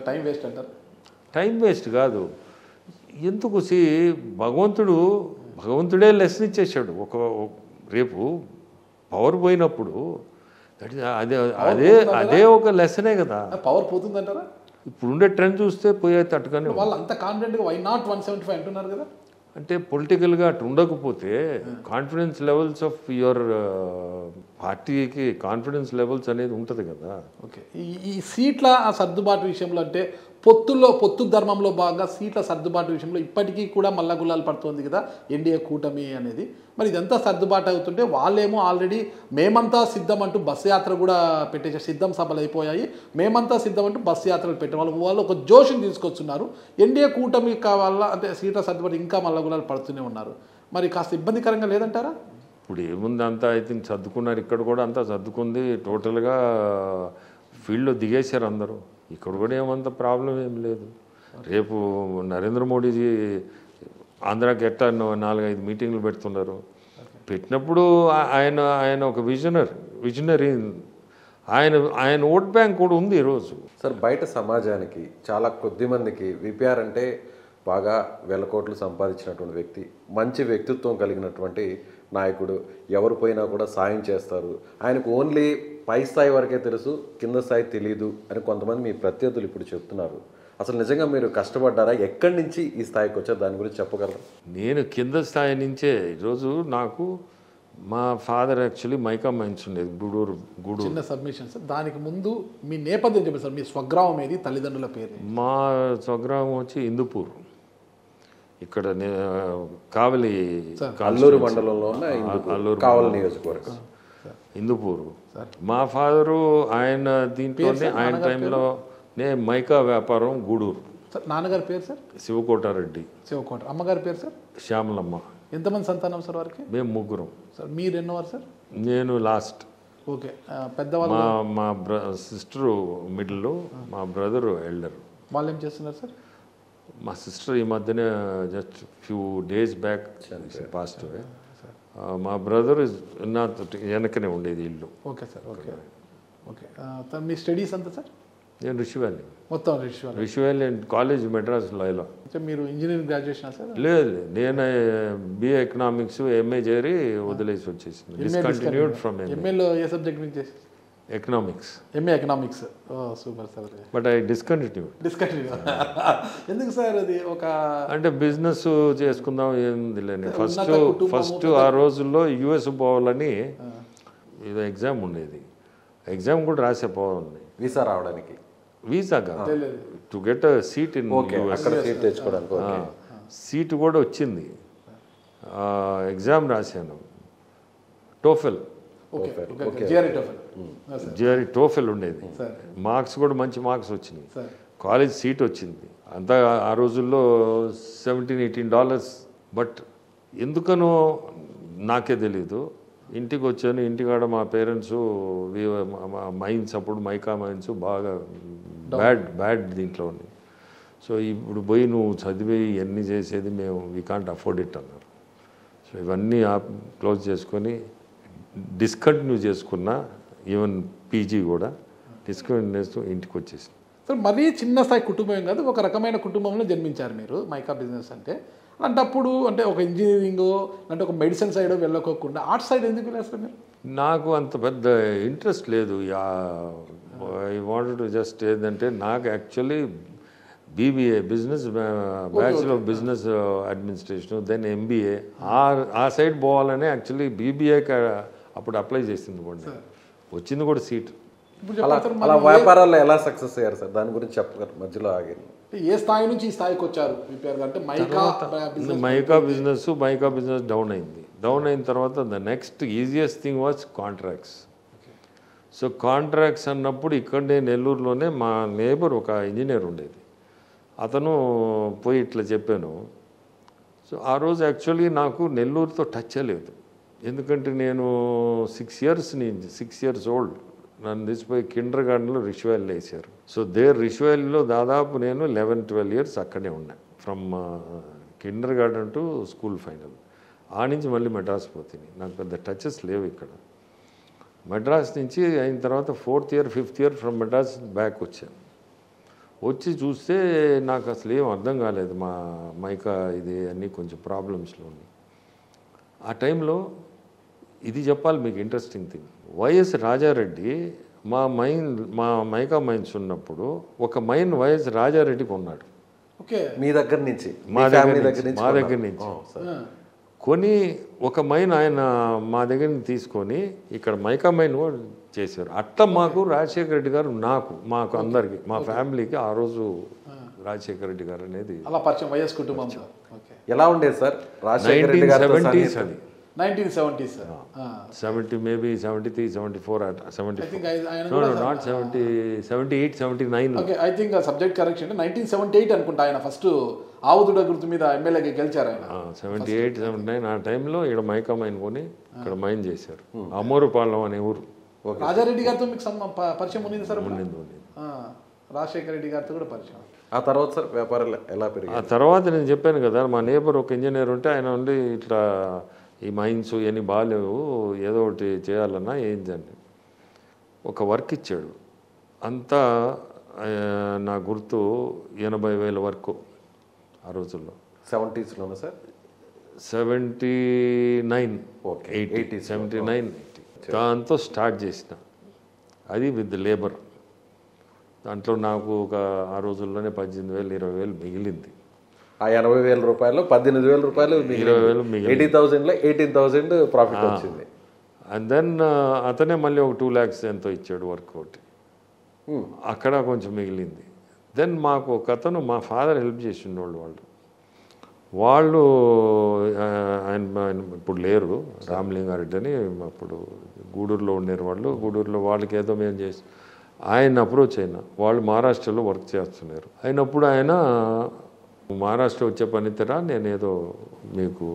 టైం వేస్ట్ అంటారు. టైం వేస్ట్ కాదు, ఎందుకు భగవంతుడే లెసన్ ఇచ్చేసాడు. రేపు పవర్ పోయినప్పుడు అదే ఒక లెసనే కదా. పవర్ పోతుందంటారా? ఇప్పుడుండే ట్రెండ్ చూస్తే పోయే తట్టుగానే వాళ్ళు అంత కాన్ఫిడెంట్గా వై నాట్ 175 అంటున్నారు కదా. అంటే పొలిటికల్గా అటు ఉండకపోతే కాన్ఫిడెన్స్ లెవెల్స్ ఆఫ్ యువర్ పార్టీకి కాన్ఫిడెన్స్ లెవెల్స్ అనేది ఉంటుంది కదా. ఓకే, ఈ సీట్ల సర్దుబాటు విషయంలో అంటే పొత్తు ధర్మంలో భాగంగా సీట్ల సర్దుబాటు విషయంలో ఇప్పటికీ కూడా మల్లగుల్లాలు పడుతుంది కదా ఎన్డీఏ కూటమి అనేది. మరి ఇదంతా సర్దుబాటు అవుతుంటే వాళ్ళేమో ఆల్రెడీ మేమంతా సిద్ధం అంటూ బస్సు యాత్ర కూడా పెట్టేసారు. సిద్ధం సభలు అయిపోయాయి, మేమంతా సిద్ధం అంటూ బస్సు యాత్రలు పెట్టే వాళ్ళు ఒక జోషుని తీసుకొస్తున్నారు. ఎన్డీఏ కూటమి కావాలా అంటే సీట్ల సర్దుబాటు ఇంకా మల్లగుల్లాలు పడుతూనే ఉన్నారు. మరి కాస్త ఇబ్బందికరంగా లేదంటారా? ఇప్పుడు ఏముంది, అంతా ఐ థింక్ సర్దుకున్నారు. ఇక్కడ కూడా అంతా సర్దుకుంది, టోటల్గా ఫీల్డ్లో దిగేశారు అందరూ. ఇక్కడ కూడా ఏమంత ప్రాబ్లం ఏం లేదు. రేపు నరేంద్ర మోడీజీ ఆంధ్రాకి ఎట్టా 4-5 మీటింగ్లు పెడుతున్నారు. పెట్టినప్పుడు ఆయన ఒక విజనరీ ఆయన ఓట్ బ్యాంక్ కూడా ఉంది ఈరోజు. సార్, బయట సమాజానికి చాలా కొద్ది మందికి విపిఆర్ అంటే బాగా వేల కోట్లు సంపాదించినటువంటి వ్యక్తి, మంచి వ్యక్తిత్వం కలిగినటువంటి నాయకుడు, ఎవరు పోయినా కూడా సాయం చేస్తారు, ఆయనకు ఓన్లీ పై స్థాయి వరకే తెలుసు, కింద స్థాయి తెలియదు అని కొంతమంది మీ ప్రత్యర్థులు ఇప్పుడు చెప్తున్నారు. అసలు నిజంగా మీరు కష్టపడ్డారా? ఎక్కడి నుంచి ఈ స్థాయికి వచ్చారు, దాని గురించి చెప్పగలరా? నేను కింద స్థాయి నుంచే. ఈరోజు నాకు మా ఫాదర్ యాక్చువల్లీ మైకా మైన్స్ ఉండేది గూడూరు. చిన్న సబ్మిషన్ సార్, దానికి ముందు మీ నేపథ్యం చెప్పండి సార్. మీ స్వగ్రామం ఏది, తల్లిదండ్రుల పేరు? మా స్వగ్రామం వచ్చి ఇందుపూర్, ఇక్కడ కావలి, అల్లూరు మండలంలో ఉన్న అల్లూరు కావలి నియోజకవర్గం, ఇందుపూరు. మా ఫాదరు ఆయన దీంట్లోనే ఆయన టైంలో మైకా వ్యాపారం గూడూరు. సార్ నాన్నగారి పేరు సార్? శివకోటారెడ్డి. శివకోట. అమ్మగారి పేరు సార్? శ్యామలమ్మ. ఎంతమంది సంతానం సార్ వారికి? మేము 3 సార్. మీరు ఎన్నోవారు సార్? నేను లాస్ట్. ఓకే, పెద్దవాళ్ళు? మా సిస్టరు మిడిల్, మా బ్రదరు ఎల్డర్. వాళ్ళు ఏం చేస్తున్నారు సార్? మా సిస్టర్ ఈ మధ్యనే just few days back past. మా బ్రదర్ నా వెనకనే ఉండేది ఇల్లు. Okay sir. Okay okay. మీ స్టడీస్ అంతా సార్? నేను రిషి వ్యాలీ. మొత్తం రిషి వ్యాలీ కాలేజ్ మెడ్రాస్ లాయలో. మీరు ఇంజనీరింగ్ గ్రాడ్యుయేషన్ సార్? లేదు, నేను బిఏ ఎకనామిక్స్ ఎంఏ చేరి వదిలేసి వచ్చేసింది. డిస్కంటిన్యూడ్ ఫ్రమ్ ఎంఏలో ఏ సబ్జెక్ట్ నుంచి చేసి? Economics. MA economics. Oh super sir. But I discontinue. ఎందుకు సార్? అది ఒక అంటే బిజినెస్ చేసుకుందాం ఏంది లేని. ఫస్ట్ ఆ రోజుల్లో యుఎస్ పోవాలని ఏదో ఎగ్జామ్ ఉండేది. ఎగ్జామ్ కూడా రాసే పోవాలి, వీసా రావడానికి. వీసా కాదు, to get a seat in seat తెచ్చుకోవడానికి. సీట్ కూడా వచ్చింది. ఎగ్జామ్ రాశాను, టోఫెల్. జిఆర్ఈ టోఫెల్ ఉండేది. మార్క్స్ కూడా మంచి మార్క్స్ వచ్చినాయి. కాలేజ్ సీట్ వచ్చింది. అంతా ఆ రోజుల్లో $17-18. బట్ ఎందుకనో నాకే తెలీదు. ఇంటికి వచ్చాను, ఇంటికాడ మా పేరెంట్స్ మైన్స్, అప్పుడు మైకా మైన్స్ బాగా బ్యాడ్ దీంట్లో ఉంది. సో ఇప్పుడు పోయి నువ్వు చదివి ఇవన్నీ చేసేది మేము వీ కాంట్ అఫోర్డ్ ఇట్ అన్నారు. సో ఇవన్నీ క్లోజ్ చేసుకొని డిస్కంటిన్యూ చేసుకున్న, ఈవెన్ పీజీ కూడా డిస్కంటిన్యూ చేస్తూ ఇంటికి వచ్చేసి. సార్ మరీ చిన్న స్థాయి కుటుంబం కాదు, ఒక రకమైన కుటుంబంలో జన్మించారు మీరు. మైకా బిజినెస్ అంటే అప్పుడు అంటే ఒక ఇంజనీరింగ్ అంటే ఒక మెడిసిన్ సైడ్ వెళ్ళకోకుండా ఆర్ట్స్ సైడ్ ఎందుకు వెళ్ళారు మీరు? నాకు అంత పెద్ద ఇంట్రెస్ట్ లేదు. ఐ వాంటెడ్ టు జస్ట్ ఏంటంటే నాకు actually BBA business, bachelor of business administration, then MBA ఆ సైడ్ పోవాలని యాక్చువల్లీ బీబీఏకి అప్పుడు అప్లై చేసింది కూడా, వచ్చింది కూడా సీట్. అలా వ్యాపారాల్లో ఎలా సక్సెస్ అయ్యారు సార్, దాని గురించి చెప్పగలరు? మధ్యలో ఆగింది. ఏ స్థాయి నుంచి ఈ స్థాయికి వచ్చారు అంటే మైకా బిజినెస్ డౌన్ అయింది. డౌన్ అయిన తర్వాత the next easiest thing was contracts. So contracts అన్నప్పుడు ఇక్కడే నెల్లూరులోనే మా నేబర్ ఒక ఇంజనీర్ ఉండేది, అతను పోయి ఇట్లా చెప్పాను. సో ఆ రోజు యాక్చువల్లీ నాకు నెల్లూరుతో టచ్ లేదు, ఎందుకంటే నేను 6 years ఓల్డ్. నన్ను తీసిపోయి కిండర్ గార్డెన్లో రిషి వ్యాలీలో వేసారు. సో రిషి వ్యాలీలో దాదాపు నేను 11-12 years అక్కడే ఉన్నా, from Kinder garden to school final. ఆ నుంచి మళ్ళీ మెడ్రాస్ పోతుంది. నాకు పెద్ద టచెస్ లేవు ఇక్కడ. మద్రాస్ నుంచి అయిన తర్వాత 4th year 5th year from Madras back వచ్చాను. వచ్చి చూస్తే నాకు అసలు ఏం అర్థం కాలేదు. మా మైకా ఇది అన్నీ కొంచెం ప్రాబ్లమ్స్లో ఉన్నాయి. ఆ టైంలో ఇది చెప్పాలి మీకు ఇంట్రెస్టింగ్ థింగ్. వైఎస్ రాజారెడ్డి మా మైకా మైన్స్ ఉన్నప్పుడు ఒక మైన్ వైఎస్ రాజారెడ్డి కొన్నాడు. ఓకే, మీ దగ్గర నుంచి, మా మీ ఫ్యామిలీ దగ్గర నుంచి కొన్నారు. కొని ఒక మైన్ ఆయన మా దగ్గర నుంచి తీసుకొని ఇక్కడ మైకా మైన్ కూడా చేశారు. అట్లా మాకు రాజశేఖర రెడ్డి గారు మాకు అందరికి మా ఫ్యామిలీకి ఆ రోజు రాజశేఖర రెడ్డి గారు అనేది అలా పరిచయం వైఎస్ కుటుంబంతో. ఓకే, ఎలా ఉండేది సార్ రాజశేఖర రెడ్డి గారితో 1970s సన్నిహితం? అది 1970s sir. 70 maybe 73 74 I 74 think ఆయన no not 70 78 79 okay, I think subject correction 1978 అనుకుంటా ఆయన ఫస్ట్ ఆవుదుడ గుర్తు మీద ఎమ్మెల్యేగా గెలిచారు ఆయన. 78 79 ఆ టైంలో ఇక్కడ మైకా మైన్ కొని ఇక్కడ మైన్ చేశారు. అమూరుపాలెం అనే ఊరు. రాజారెడ్డి గారితో మీకు పరిచయం ఉంది సార్? ఉండింది. రాజశేఖర రెడ్డి గారితో కూడా పరిచయం. ఆ తర్వాత సార్ వ్యాపారాలు ఎలా ఆ పెరిగాయి? తర్వాత నేను చెప్పాను కదా, మా నేబర్ ఒక ఇంజనీర్ ఉంటే ఆయన ఉండి ఇట్లా ఈ మైన్స్ ఇవన్నీ బాగాలేవు, ఏదో ఒకటి చేయాలన్నా ఏంటండి ఒక వర్క్ ఇచ్చాడు. అంతా నా గుర్తు 80,000 వరకు ఆ రోజుల్లో. 70s sir? 79 ఓకే, 80 79 80 దాంతో స్టార్ట్ చేసిన. అది విత్ లేబర్. దాంట్లో నాకు ఒక ఆ రోజుల్లోనే 18,000 20,000 మిగిలింది. ఆ 80,000 రూపాయలు 18,000 రూపాయలు 20,000 మిగిలింది. 80,000లో 18,000 ప్రాఫిట్ వచ్చింది. అండ్ దెన్ అతనే మళ్ళీ ఒక 2 lakhs ఎంతో ఇచ్చాడు వర్క్ ఒకటి. అక్కడ కొంచెం మిగిలింది. దెన్ మాకు ఒక అతను మా ఫాదర్ హెల్ప్ చేసిండోళ్ళు. వాళ్ళు ఆయన ఇప్పుడు లేరు, రామలింగారెడ్డి అని అప్పుడు గూడూరులో ఉండేరు వాళ్ళు. గూడూరులో వాళ్ళకి ఏదో మేము చేసి ఆయన అప్రోచ్ అయినా, వాళ్ళు మహారాష్ట్రలో వర్క్ చేస్తున్నారు. అయినప్పుడు ఆయన మహారాష్ట్ర వచ్చే పనితేరా, నేను ఏదో మీకు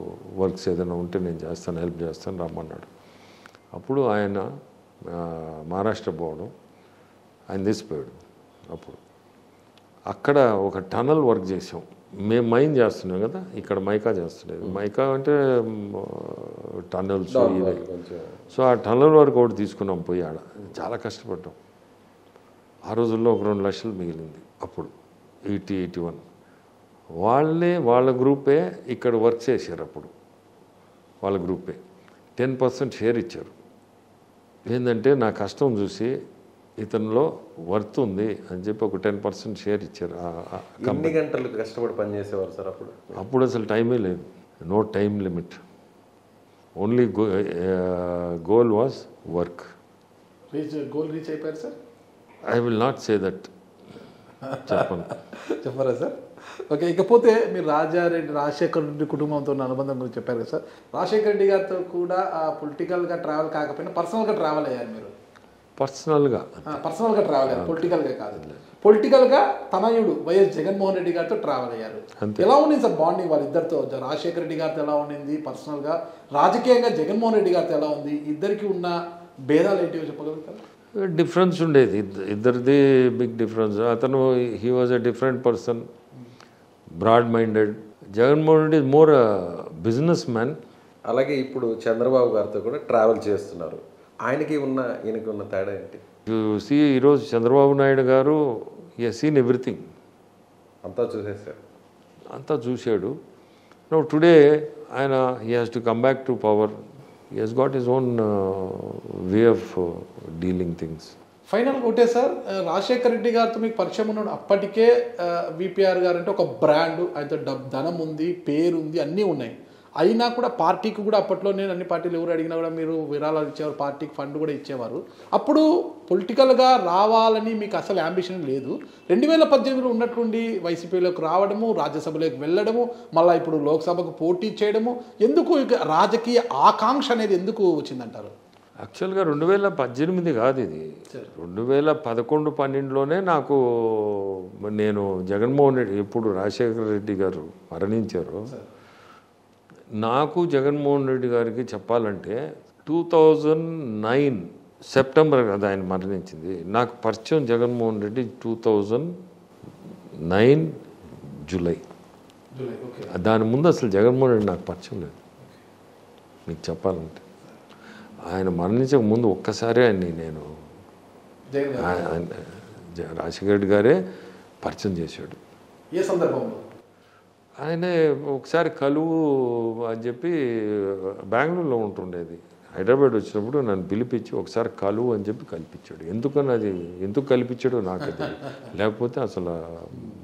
వర్క్స్ ఏదైనా ఉంటే నేను చేస్తాను, హెల్ప్ చేస్తాను రమ్మన్నాడు. అప్పుడు ఆయన మహారాష్ట్ర పోవడం, ఆయన తీసిపోయాడు. అప్పుడు అక్కడ ఒక టనల్ వర్క్ చేసాం. మేము మైన్ చేస్తున్నాం కదా, ఇక్కడ మైకా చేస్తలేదు. మైకా అంటే టనల్స్ ఇవే. సో ఆ టనల్ వర్క్ ఒకటి తీసుకున్నాం పోయి ఆడ. చాలా కష్టపడ్డాం. ఆ రోజుల్లో ఒక 2 లక్షలు మిగిలింది అప్పుడు 81. వాళ్ళ గ్రూపే ఇక్కడ వర్క్ చేశారు. అప్పుడు వాళ్ళ గ్రూపే 10% షేర్ ఇచ్చారు. ఏంటంటే నా కష్టం చూసి ఇతనిలో వర్త్ ఉంది అని చెప్పి ఒక 10% షేర్ ఇచ్చారు. ఎన్ని గంటలు కష్టపడి పనిచేసేవారు సార్ అప్పుడు? అప్పుడు అసలు టైమే లేదు, no time limit. Only goal was work. Goal reach అయిపోయారు sir? I will not say that, చెప్పను. చెప్పరా సార్? ఓకే, ఇకపోతే మీరు రాజశేఖర రెడ్డి కుటుంబంతో ఉన్న అనుబంధం గురించి చెప్పారు కదా సార్. రాజశేఖర రెడ్డి గారితో కూడా పొలిటికల్గా ట్రావెల్ కాకపోయినా పర్సనల్గా ట్రావెల్ అయ్యారు మీరు? పర్సనల్గా ట్రావెల్ అయ్యారు, పొలిటికల్గా కాదు. పొలిటికల్గా తనయుడు వైఎస్ జగన్మోహన్ రెడ్డి గారితో ట్రావెల్ అయ్యారు. ఎలా ఉండింది సార్ బాండింగ్ వాళ్ళిద్దరితో? రాజశేఖర రెడ్డి గారితో ఎలా ఉండింది పర్సనల్గా? రాజకీయంగా జగన్మోహన్ రెడ్డి గారితో ఎలా ఉంది? ఇద్దరికి ఉన్న భేదాలు ఏంటివో చెప్పగలుగుతారు? డిఫరెన్స్ ఉండేది ఇద్దరిది, బిగ్ డిఫరెన్స్. అతను he was a different person, broad minded. Jaganmohan Reddy more businessman. అలాగే ఇప్పుడు చంద్రబాబు గారితో కూడా ట్రావెల్ చేస్తున్నారు. ఈయనకి ఉన్న తేడా ఏంటి? సి ఈరోజు చంద్రబాబు నాయుడు గారు హీ హస్ సీన్ ఎవ్రీథింగ్, అంతా చూసేసారు, అంతా చూశాడు. నౌ టుడే ఆయన he has to come back to power. He has got his own way of dealing things. ఫైనల్గా ఒకటే సార్, రాజశేఖర రెడ్డి గారితో మీకు పరిచయం ఉన్నాడు. అప్పటికే విపిఆర్ గారు అంటే ఒక బ్రాండ్, ఆయనతో ధనం ఉంది, పేరు ఉంది, అన్నీ ఉన్నాయి. అయినా కూడా పార్టీకి కూడా అప్పట్లో నేను అన్ని పార్టీలు ఎవరు అడిగినా కూడా మీరు విరాళాలు ఇచ్చేవారు, పార్టీకి ఫండ్ కూడా ఇచ్చేవారు. అప్పుడు పొలిటికల్గా రావాలని మీకు అసలు యాంబిషన్ లేదు. 2018లో ఉన్నట్టుండి వైసీపీలోకి రావడము, రాజ్యసభలోకి వెళ్ళడము, మళ్ళీ ఇప్పుడు లోక్సభకు పోటీ చేయడము, ఎందుకు రాజకీయ ఆకాంక్ష అనేది ఎందుకు వచ్చిందంటారు? యాక్చువల్గా 2018 కాదు ఇది, 2011-12లోనే నాకు, నేను జగన్మోహన్ రెడ్డి ఎప్పుడు రాజశేఖర రెడ్డి గారు మరణించారు, నాకు జగన్మోహన్ రెడ్డి గారికి చెప్పాలంటే 2009 సెప్టెంబర్ కదా ఆయన మరణించింది. నాకు పరిచయం జగన్మోహన్ రెడ్డి 2009 జూలై. దాని ముందు అసలు జగన్మోహన్ రెడ్డి నాకు పరిచయం లేదు మీకు చెప్పాలంటే. ఆయన మరణించక ముందు ఒక్కసారి ఆయన్ని నేను జగన్ గారు రాజశేఖర రెడ్డి గారే పరిచయం చేశాడు. ఏ సందర్భంలో? ఆయనే ఒకసారి కలువు అని చెప్పి బెంగళూరులో ఉంటుండేది, హైదరాబాద్ వచ్చినప్పుడు నన్ను పిలిపించి ఒకసారి కలువు అని చెప్పి కల్పించాడు. ఎందుకని అది ఎందుకు కల్పించాడో నాకు తెలియదు, లేకపోతే అసలు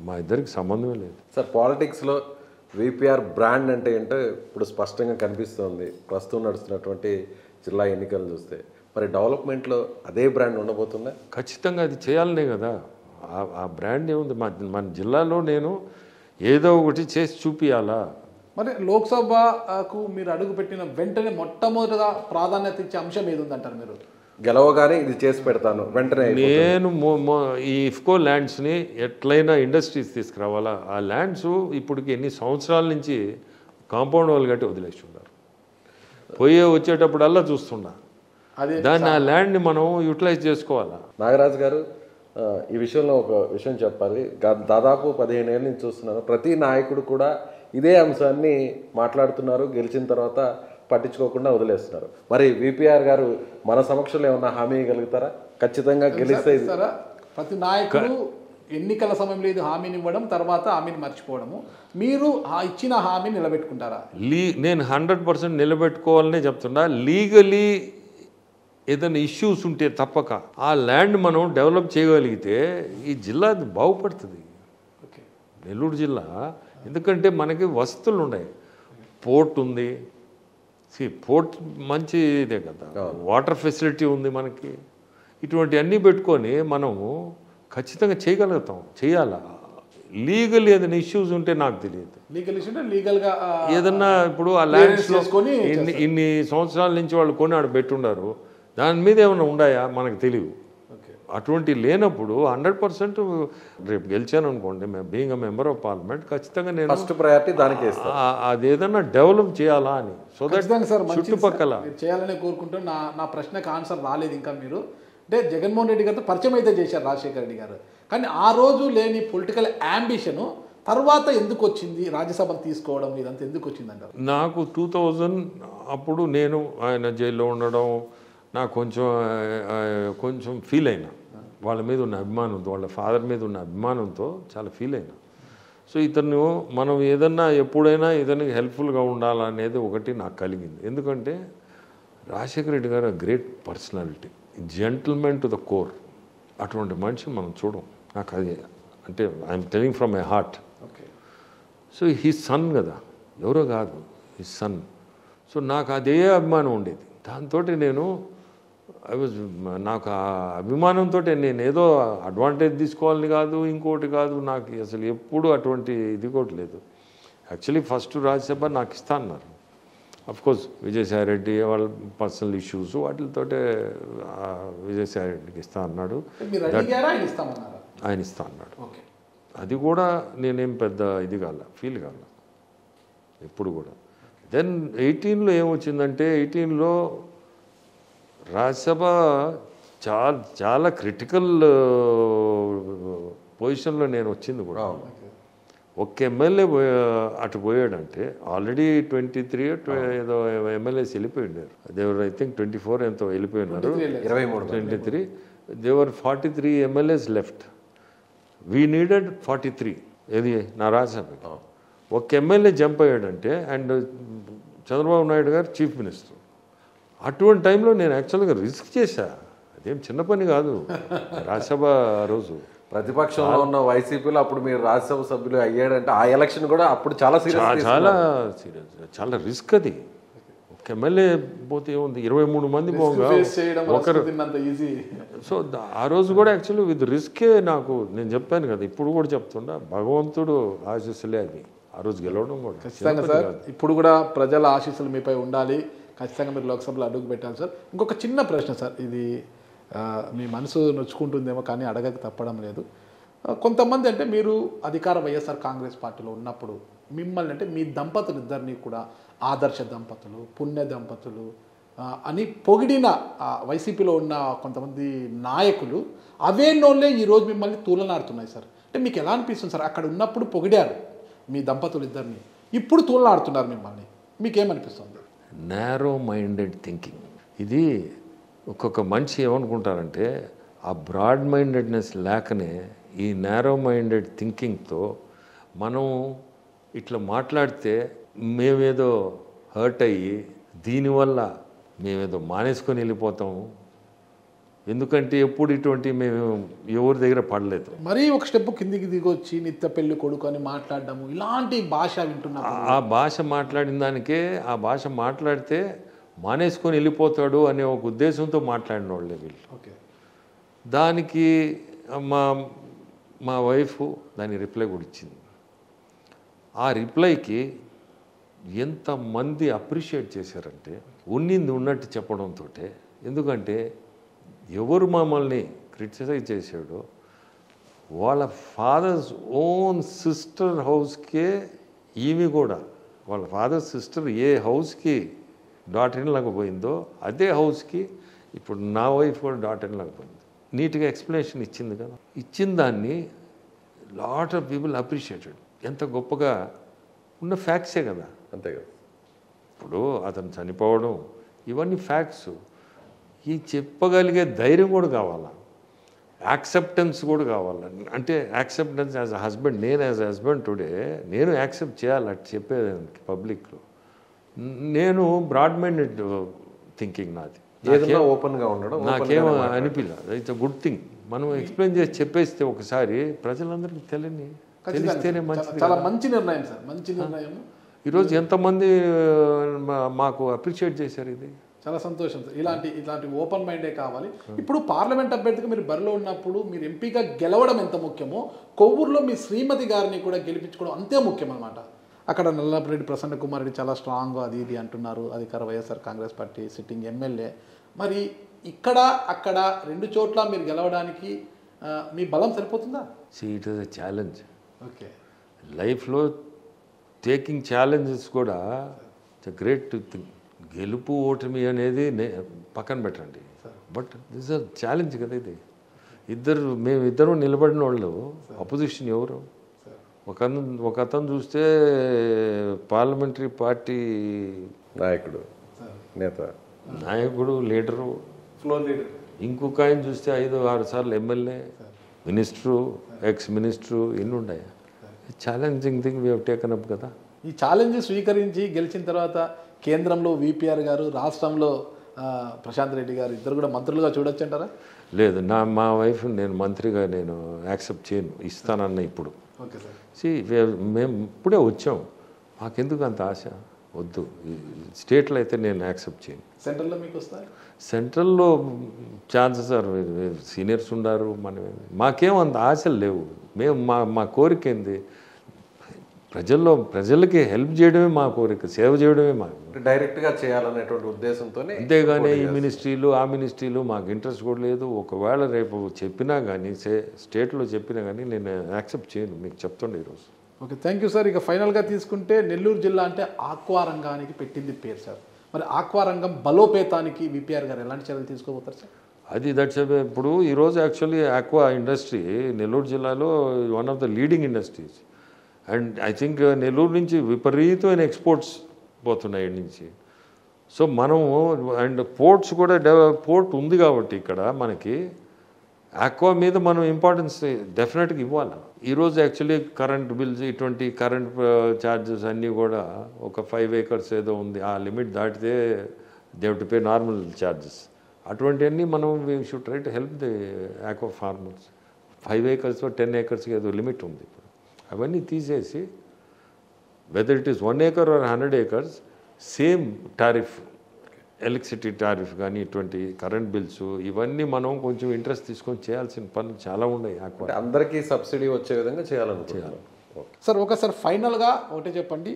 మా ఇద్దరికి సంబంధమే లేదు. సార్ పాలిటిక్స్లో విపిఆర్ బ్రాండ్ అంటే ఏంటో ఇప్పుడు స్పష్టంగా కనిపిస్తుంది ప్రస్తుతం నడుస్తున్నటువంటి జిల్లా ఎన్నికలు చూస్తే. మరి డెవలప్మెంట్లో అదే బ్రాండ్ ఉండబోతుందా? ఖచ్చితంగా అది చేయాలనే కదా. ఆ బ్రాండ్ ఏముంది, మన జిల్లాలో నేను ఏదో ఒకటి చేసి చూపించాలా. మరి లోక్సభకు మీరు అడుగు పెట్టిన వెంటనే మొట్టమొదటిగా ప్రాధాన్యత ఇచ్చే అంశం ఏది ఉందంటారు మీరు? గెలవగానే ఇది చేసి పెడతాను వెంటనే నేను ఈ ఇఫ్కో ల్యాండ్స్ని ఎట్లయినా ఇండస్ట్రీస్ తీసుకురావాలా. ఆ ల్యాండ్స్ ఇప్పటికి ఎన్ని సంవత్సరాల నుంచి కాంపౌండ్ వాళ్ళు కట్టి వదిలేసి ఉన్నారు. వచ్చేటప్పుడల్లా చూస్తున్నా దాన్ని, ఆ ల్యాండ్ని మనం యూటిలైజ్ చేసుకోవాలా. నాగరాజు గారు, ఈ విషయంలో ఒక విషయం చెప్పాలి. దాదాపు 15 ఏళ్ళ నుంచి చూస్తున్నాను, ప్రతి నాయకుడు కూడా ఇదే అంశాన్ని మాట్లాడుతున్నారు, గెలిచిన తర్వాత పట్టించుకోకుండా వదిలేస్తున్నారు. మరి విపిఆర్ గారు మన సమక్షంలో ఏమన్నా హామీ ఇవ్వగలుగుతారా? ఖచ్చితంగా గెలిస్తే ప్రతి నాయకుడు ఎన్నికల సమయంలో ఇది హామీని ఇవ్వడం, తర్వాత హామీని మర్చిపోవడము. మీరు ఇచ్చిన హామీని నిలబెట్టుకుంటారా? నేను 100% నిలబెట్టుకోవాలనే చెప్తున్నా. లీగలీ ఏదైనా ఇష్యూస్ ఉంటే తప్పక ఆ ల్యాండ్ మనం డెవలప్ చేయగలిగితే ఈ జిల్లా బాగుపడుతుంది. ఓకే, నెల్లూరు జిల్లా ఎందుకంటే మనకి వసతులు ఉన్నాయి, పోర్ట్ ఉంది, పోర్ట్ మంచి ఇదే కదా, వాటర్ ఫెసిలిటీ ఉంది మనకి. ఇటువంటి అన్నీ పెట్టుకొని మనము ఖచ్చితంగా చేయగలుగుతాం, చేయాలా. లీగల్ ఏదైనా ఇష్యూస్ ఉంటే నాకు తెలియదు. లీగల్ ఇష్యూ లీగల్గా ఏదన్నా ఇప్పుడు ఆ ల్యాండ్స్లో ఇన్ని సంవత్సరాల నుంచి వాళ్ళు కొని ఆడ పెట్టుండారు, దాని మీద ఏమైనా ఉన్నాయా మనకు తెలియదు. అటువంటి లేనప్పుడు 100% రేపు గెలిచాను అనుకోండి, మేము being a member of parliament, ఖచ్చితంగా నేను ఫస్ట్ ప్రయారిటీ దానికి అది ఏదన్నా డెవలప్ చేయాలా అని. సో దట్ చుట్టుపక్కల చేయాలని కోరుకుంటూ నా ప్రశ్నకు ఆన్సర్ రాలేదు ఇంకా. మీరు అంటే జగన్మోహన్ రెడ్డి గారితో పరిచయం అయితే చేశారు రాజశేఖర రెడ్డి గారు, కానీ ఆ రోజు లేని పొలిటికల్ యాంబిషను తర్వాత ఎందుకు వచ్చింది? రాజ్యసభను తీసుకోవడం ఇదంతా ఎందుకు వచ్చింది అంటారు? నాకు 2000 అప్పుడు నేను ఆయన జైల్లో ఉండడం నాకు కొంచెం ఫీల్ అయినా, వాళ్ళ మీద ఉన్న అభిమానంతో, వాళ్ళ ఫాదర్ మీద ఉన్న అభిమానంతో చాలా ఫీల్ అయినా. సో ఇతను మనం ఏదన్నా ఎప్పుడైనా ఇతనికి హెల్ప్ఫుల్గా ఉండాలనేది ఒకటి నాకు కలిగింది. ఎందుకంటే Rajasekhara Reddy garu great personality, gentlemen to the core. అటువంటి మనిషిని మనం చూడం. నాకు అది అంటే I'm telling from my heart. Okay, so his son కదా, ఎవరో కాదు, హిస్ సన్. సో నాకు అదే అభిమానం ఉండేది. దాంతో నాకు ఆ అభిమానంతో నేను ఏదో అడ్వాంటేజ్ తీసుకోవాలని కాదు, ఇంకోటి కాదు, నాకు అసలు ఎప్పుడు అటువంటి ఇది కూడా లేదు. యాక్చువల్లీ ఫస్ట్ రాజ్యసభ నాకు ఇస్తా అన్నారు. అఫ్కోర్స్ విజయసాయిరెడ్డి వాళ్ళ పర్సనల్ ఇష్యూస్ వాటితోటే విజయసాయిరెడ్డికి ఇస్తా అన్నాడు, ఆయన ఇస్తా అన్నాడు. అది కూడా నేనేం పెద్ద ఇది కాల, ఫీల్ కాల ఎప్పుడు కూడా. దెన్ 18లో ఏమొచ్చిందంటే, 18లో రాజ్యసభ చాలా క్రిటికల్ పొజిషన్లో నేను వచ్చింది కూడా. ఒక్క ఎమ్మెల్యే అటు పోయాడంటే ఆల్రెడీ 23 ఏదో ఎమ్మెల్యేస్ వెళ్ళిపోయినారు. దేవర్ ఐ థింక్ 24 ఎంతో వెళ్ళిపోయినారు, 23. There were 43 MLAs left. We needed 43. ఏది నా రాజ్యసభ. ఒక్క ఎమ్మెల్యే జంప్ అయ్యాడంటే, and Chandrababu Naidu garu chief minister. అటువంటి టైంలో నేను యాక్చువల్గా రిస్క్ చేశా, అదేం చిన్న పని కాదు. రాజ్యసభ రోజు ప్రతిపక్షంలో ఉన్న వైసీపీలో అప్పుడు మీరు రాజ్యసభ సభ్యులు అయ్యాడంటే ఆ ఎలక్షన్ కూడా అప్పుడు చాలా సీరియస్, చాలా రిస్క్ అది. ఒక ఎమ్మెల్యే పోతే ఉంది, 23 మంది పోగా ఒకరు. సో ఆ రోజు కూడా యాక్చువల్లీ విత్ రిస్కే. నేను చెప్పాను కదా, ఇప్పుడు కూడా చెప్తుండా, భగవంతుడు ఆశీస్సులే అది. ఆ రోజు గెలవడం కూడా ఖచ్చితంగా సార్. ఇప్పుడు కూడా ప్రజల ఆశీస్సులు మీపై ఉండాలి, ఖచ్చితంగా మీరు లోక్సభలో అడుగు పెట్టాలి సార్. ఇంకొక చిన్న ప్రశ్న సార్, ఇది మీ మనసు నొచ్చుకుంటుందేమో కానీ అడగక తప్పడం లేదు. కొంతమంది అంటే మీరు అధికార వైఎస్ఆర్ కాంగ్రెస్ పార్టీలో ఉన్నప్పుడు మిమ్మల్ని అంటే మీ దంపతులు ఇద్దరిని కూడా ఆదర్శ దంపతులు, పుణ్య దంపతులు అని పొగిడిన వైసీపీలో ఉన్న కొంతమంది నాయకులు అవేనోళ్ళే ఈరోజు మిమ్మల్ని తూలనాడుతున్నాయి సార్. అంటే మీకు ఎలా అనిపిస్తుంది సార్? అక్కడ ఉన్నప్పుడు పొగిడారు మీ దంపతులు ఇద్దరిని, ఇప్పుడు తూలనాడుతున్నారు మిమ్మల్ని, మీకేమనిపిస్తుంది? Narrow minded thinking. ఇది ఒక్కొక్క మనిషి ఏమనుకుంటారంటే ఆ బ్రాడ్ మైండెడ్నెస్ లేకనే ఈ నేరో మైండెడ్ థింకింగ్తో మనం ఇట్లా మాట్లాడితే మేమేదో హర్ట్ అయ్యి దీనివల్ల మేమేదో మానేసుకొని వెళ్ళిపోతాము. ఎందుకంటే ఎప్పుడు ఇటువంటి మేము ఎవరి దగ్గర పడలేదు. మరీ ఒక స్టెప్ కిందికి దిగొచ్చి నిత్య పెళ్లి కొడుకు అని మాట్లాడడము ఇలాంటి భాష వింటున్నాము. ఆ భాష మాట్లాడిన దానికే ఆ భాష మాట్లాడితే మానేసుకొని వెళ్ళిపోతాడు అనే ఒక ఉద్దేశంతో మాట్లాడిన వాళ్ళే వీళ్ళు. ఓకే. దానికి మా వైఫ్ దాని రిప్లై కూడా ఇచ్చింది. ఆ రిప్లైకి ఎంతమంది అప్రిషియేట్ చేశారంటే ఉన్నింది ఉన్నట్టు చెప్పడంతో. ఎందుకంటే ఎవరు మమ్మల్ని క్రిటిసైజ్ చేశాడో వాళ్ళ ఫాదర్స్ ఓన్ సిస్టర్ హౌస్కే ఈమె కూడా వాళ్ళ ఫాదర్ సిస్టర్ ఏ హౌస్కి డాటర్ ఇన్ లాగా పోయిందో అదే హౌస్కి ఇప్పుడు నా వైఫ్ కూడా డాటర్ ఇన్ లాగా పోయింది. నీట్గా ఎక్స్ప్లెనేషన్ ఇచ్చింది కదా. ఇచ్చిన దాన్ని లాట్ ఆఫ్ పీపుల్ అప్రిషియేటెడ్. ఎంత గొప్పగా ఉన్న ఫ్యాక్ట్సే కదా. అంతే కదా. ఇప్పుడు అతను చనిపోవడం ఇవన్నీ ఫ్యాక్ట్స్. ఈ చెప్పగలిగే ధైర్యం కూడా కావాలా, యాక్సెప్టెన్స్ కూడా కావాలా. అంటే యాక్సెప్టెన్స్ యాజ్ అ హస్బెండ్, నేను యాజ్ అ హస్బెండ్ టుడే నేను యాక్సెప్ట్ చేయాలి అటు చెప్పేదానికి పబ్లిక్లో. నేను బ్రాడ్ మైండెడ్ థింకింగ్ నాది. ఏదైనా ఓపెన్గా ఉండడం నాకేమో అనిపించలేదు. It's a good thing. మనం ఎక్స్ప్లెయిన్ చేసి చెప్పేస్తే ఒకసారి ప్రజలందరికీ తెలిస్తేనే మంచిది. చాలా మంచి నిర్ణయం సార్, మంచి నిర్ణయం. ఈరోజు ఎంతమంది మాకు అప్రిషియేట్ చేశారు. ఇది చాలా సంతోషం సార్. ఇలాంటి ఓపెన్ మైండే కావాలి. ఇప్పుడు పార్లమెంట్ అభ్యర్థిగా మీరు బరిలో ఉన్నప్పుడు మీరు ఎంపీగా గెలవడం ఎంత ముఖ్యమో కొవ్వూరులో మీ శ్రీమతి గారిని కూడా గెలిపించుకోవడం అంతే ముఖ్యం అనమాట. అక్కడ నల్లపరెడ్డి ప్రసన్న కుమార్ రెడ్డి చాలా స్ట్రాంగ్ అది ఇది అంటున్నారు, అధికార YSR Congress party sitting MLA. మరి ఇక్కడ అక్కడ రెండు చోట్ల మీరు గెలవడానికి మీ బలం సరిపోతుందా? It is a challenge. Okay. లైఫ్లో టేకింగ్ ఛాలెంజెస్ కూడా ఇట్స్ ఎ గ్రేట్ థింగ్. గెలుపు ఓటమి అనేది పక్కన పెట్టండి, బట్ దిస్ అ ఛాలెంజ్ కదా ఇది. మేమిద్దరం నిలబడిన వాళ్ళు అపోజిషన్ ఎవరు? ఒక అతను చూస్తే పార్లమెంటరీ పార్టీ నాయకుడు, నేత, నాయకుడు, లీడరు, ఫ్లోర్ లీడర్. ఇంకొక ఆయన చూస్తే 5-6 సార్లు ఎమ్మెల్యే, మినిస్టరు, ఎక్స్ మినిస్టరు, ఎన్ని ఉన్నాయా? Challenging thing we have taken up కదా. ఈ ఛాలెంజ్ స్వీకరించి గెలిచిన తర్వాత కేంద్రంలో విపిఆర్ గారు, రాష్ట్రంలో ప్రశాంత్ రెడ్డి గారు ఇద్దరు కూడా మంత్రులుగా చూడొచ్చు అంటారా? లేదు, మా వైఫ్ నేను మంత్రిగా నేను యాక్సెప్ట్ చేయను. ఇస్తానన్న ఇప్పుడు. Okay sir. మేము ఇప్పుడే వచ్చాం, మాకెందుకు అంత ఆశ? వద్దు. స్టేట్లో అయితే నేను యాక్సెప్ట్ చేయను. సెంట్రల్లో మీకు వస్తాయి? సెంట్రల్లో ఛాన్సెస్ ఆర్ సీనియర్స్ ఉన్నారు. మాకేం అంత ఆశలు లేవు. మేము మా కోరిక ఏంది? ప్రజలకి హెల్ప్ చేయడమే మా కోరిక, సేవ చేయడమే మా డైరెక్ట్గా చేయాలనేటువంటి ఉద్దేశంతోనే. అంతేగాని ఈ మినిస్ట్రీలు ఆ మినిస్ట్రీలు మాకు ఇంట్రెస్ట్ కూడా లేదు. ఒకవేళ రేపు చెప్పినా కానీ స్టేట్లో చెప్పినా కానీ నేను యాక్సెప్ట్ చేయను, మీకు చెప్తుండే ఈరోజు. Okay, thank you sir. ఇక ఫైనల్గా తీసుకుంటే నెల్లూరు జిల్లా అంటే ఆక్వా రంగానికి పెట్టింది పేరు సార్. మరి ఆక్వా రంగం బలోపేతానికి విపిఆర్ గారు ఎలాంటి చర్యలు తీసుకోబోతారు సార్? దట్స్ ఇప్పుడు ఈరోజు యాక్చువల్లీ ఆక్వా ఇండస్ట్రీ నెల్లూరు జిల్లాలో one of the leading industries. And I think Nellore నుంచి విపరీతమైన ఎక్స్పోర్ట్స్ పోతున్నాయి నుంచి. సో మనము అండ్ పోర్ట్స్ కూడా పోర్ట్ ఉంది కాబట్టి ఇక్కడ మనకి ఆక్వా మీద మనం ఇంపార్టెన్స్ డెఫినెట్గా ఇవ్వాలి. ఈరోజు యాక్చువల్లీ కరెంట్ బిల్స్, ఇటువంటి కరెంట్ ఛార్జెస్ అన్నీ కూడా ఒక 5 acres ఏదో ఉంది, ఆ లిమిట్ దాటితే they have to pay normal charges. అటువంటివన్నీ మనం we should try to help the aqua farmers. 5 acres 10 acres ఏదో లిమిట్ ఉంది. ఇప్పుడు అవన్నీ తీసేసి whether it is 1 acre or 100 acres same tariff, electricity tariff కానీ ఇటువంటి కరెంట్ బిల్స్ ఇవన్నీ మనం కొంచెం ఇంట్రెస్ట్ తీసుకొని చేయాల్సిన పనులు చాలా ఉన్నాయి. అందరికీ సబ్సిడీ వచ్చే విధంగా చేయాలి. సార్ ఒకసారి ఫైనల్గా ఒకటే చెప్పండి,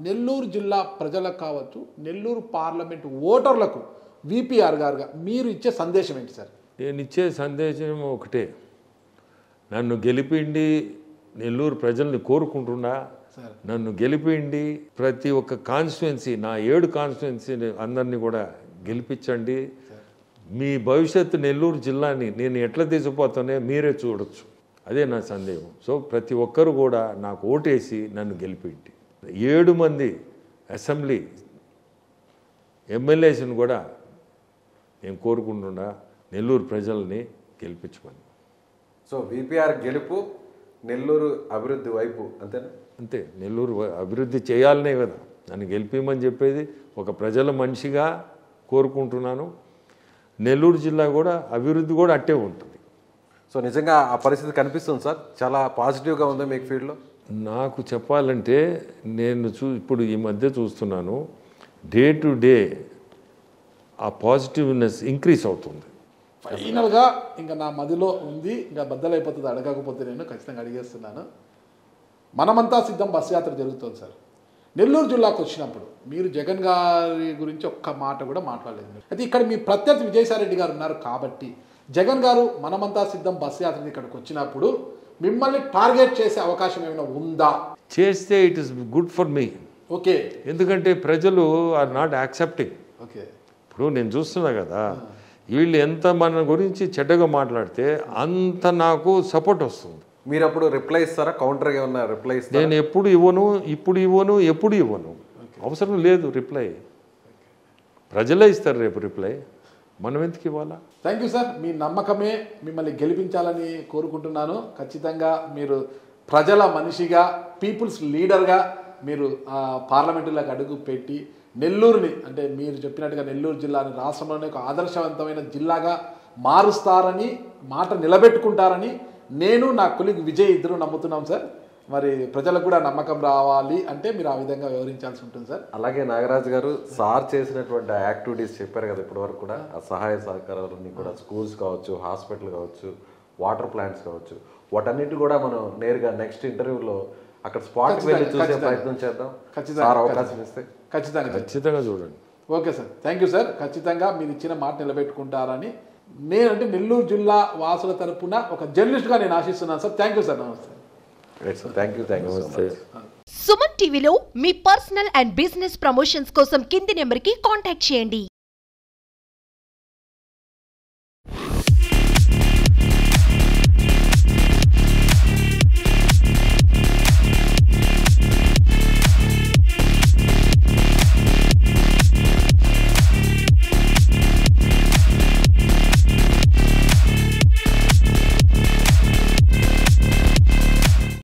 నెల్లూరు జిల్లా ప్రజలకు కావచ్చు, నెల్లూరు పార్లమెంట్ ఓటర్లకు విపిఆర్ గారుగా మీరు ఇచ్చే సందేశం ఏంటి సార్? నేను ఇచ్చే సందేశం ఒకటే, నన్ను గెలిపిండి, నెల్లూరు ప్రజల్ని కోరుకుంటున్నా, నన్ను గెలిపిండి, ప్రతి ఒక్క కాన్స్టిట్యుయెన్సీ, నా 7 కాన్స్టిట్యుయెన్సీ అందరినీ కూడా గెలిపించండి. మీ భవిష్యత్తు నెల్లూరు జిల్లాని నేను ఎట్లా తీసుకుపోతానే మీరే చూడొచ్చు. అదే నా సందేహం. సో ప్రతి ఒక్కరు కూడా నాకు ఓటేసి నన్ను గెలిపిండి. 7 మంది అసెంబ్లీ ఎమ్మెల్యేస్ని కూడా నేను కోరుకుంటున్నా నెల్లూరు ప్రజల్ని గెలిపించమని. సో విపిఆర్ గెలుపు నెల్లూరు అభివృద్ధి వైపు అంతేనా? అంతే, నెల్లూరు అభివృద్ధి చేయాలనే కదా నన్ను గెలిపిమని చెప్పేది. ఒక ప్రజల మనిషిగా కోరుకుంటున్నాను. నెల్లూరు జిల్లా కూడా అభివృద్ధి కూడా అట్టే ఉంటుంది. సో నిజంగా ఆ పరిస్థితి కనిపిస్తుంది సార్, చాలా పాజిటివ్గా ఉంది మీకు ఫీల్డ్లో. నాకు చెప్పాలంటే నేను ఇప్పుడు ఈ మధ్య చూస్తున్నాను, డే టు డే ఆ పాజిటివ్నెస్ ఇంక్రీజ్ అవుతుంది. ఫైనల్గా ఇంకా నా మదిలో ఉంది, ఇంకా బద్దలైపోతుంది. అడగకపోతే నేను ఖచ్చితంగా అడిగేస్తున్నాను. మనమంతా సిద్ధం బస్సు యాత్ర జరుగుతుంది సార్. నెల్లూరు జిల్లాకు వచ్చినప్పుడు మీరు జగన్ గారి గురించి ఒక్క మాట కూడా మాట్లాడలేదు. అయితే ఇక్కడ మీ ప్రత్యర్థి విజయసాయిరెడ్డి గారు ఉన్నారు కాబట్టి జగన్ గారు మనమంతా సిద్ధం బస్సు యాత్ర ఇక్కడికి వచ్చినప్పుడు మిమ్మల్ని టార్గెట్ చేసే అవకాశం ఏమైనా ఉందా? చేస్తే it is good for me. Okay, ఎందుకంటే ప్రజలు ఆర్ నాట్ యాక్సెప్టింగ్. ఓకే, ఇప్పుడు నేను చూస్తున్నా కదా, వీళ్ళు ఎంత మన గురించి చెడ్డగా మాట్లాడితే అంత నాకు సపోర్ట్ వస్తుంది. మీరు అప్పుడు రిప్లై ఇస్తారా? కౌంటర్గా ఏమన్నా రిప్లై ఇస్తారా? నేను ఎప్పుడు ఇవ్వను, ఇప్పుడు ఇవ్వను, ఎప్పుడు ఇవ్వను. అవసరం లేదు రిప్లై. ప్రజలే ఇస్తారు రేపు రిప్లై, మనం ఎందుకు ఇవ్వాలా? Thank you sir. మీ నమ్మకమే మిమ్మల్ని గెలిపించాలని కోరుకుంటున్నాను. ఖచ్చితంగా మీరు ప్రజల మనిషిగా, పీపుల్స్ లీడర్గా మీరు పార్లమెంటులోకి అడుగు పెట్టి నెల్లూరుని, అంటే మీరు చెప్పినట్టుగా నెల్లూరు జిల్లాని రాష్ట్రంలోనే ఒక ఆదర్శవంతమైన జిల్లాగా మారుస్తారని, మాట నిలబెట్టుకుంటారని నేను నా కొలీగ్ విజయ్ ఇద్దరు నమ్ముతున్నాం సార్. మరి ప్రజలకు కూడా నమ్మకం రావాలి అంటే మీరు ఆ విధంగా వివరించాల్సి ఉంటుంది సార్. అలాగే నాగరాజు గారు సార్ చేసినటువంటి యాక్టివిటీస్ చెప్పారు కదా ఇప్పటివరకు కూడా, ఆ సహాయ సహకారాలన్నీ కూడా స్కూల్స్ కావచ్చు, హాస్పిటల్ కావచ్చు, వాటర్ ప్లాంట్స్ కావచ్చు, వాటన్నిటి కూడా మనం నేరుగా నెక్స్ట్ ఇంటర్వ్యూలో అక్కడ స్పాట్కి వెళ్ళి చూసే ప్రయత్నం చేద్దాం. సార్ అవకాశం ఇస్తే ఖచ్చితంగా చూడండి. Okay sir, thank you sir. ఖచ్చితంగా మీరు ఇచ్చిన మాట నిలబెట్టుకుంటారని నేనంటే నెల్లూరు జిల్లా వాసుల తరపున ఒక జర్నలిస్ట్గా నేను ఆశిస్తున్నాను సార్. Thank you sir. నమస్తే. Thank you so much. Suman టీవీలో మీ పర్సనల్ అండ్ బిజినెస్ ప్రమోషన్స్ కోసం కింది నెంబర్కి కాంటాక్ట్ చేయండి.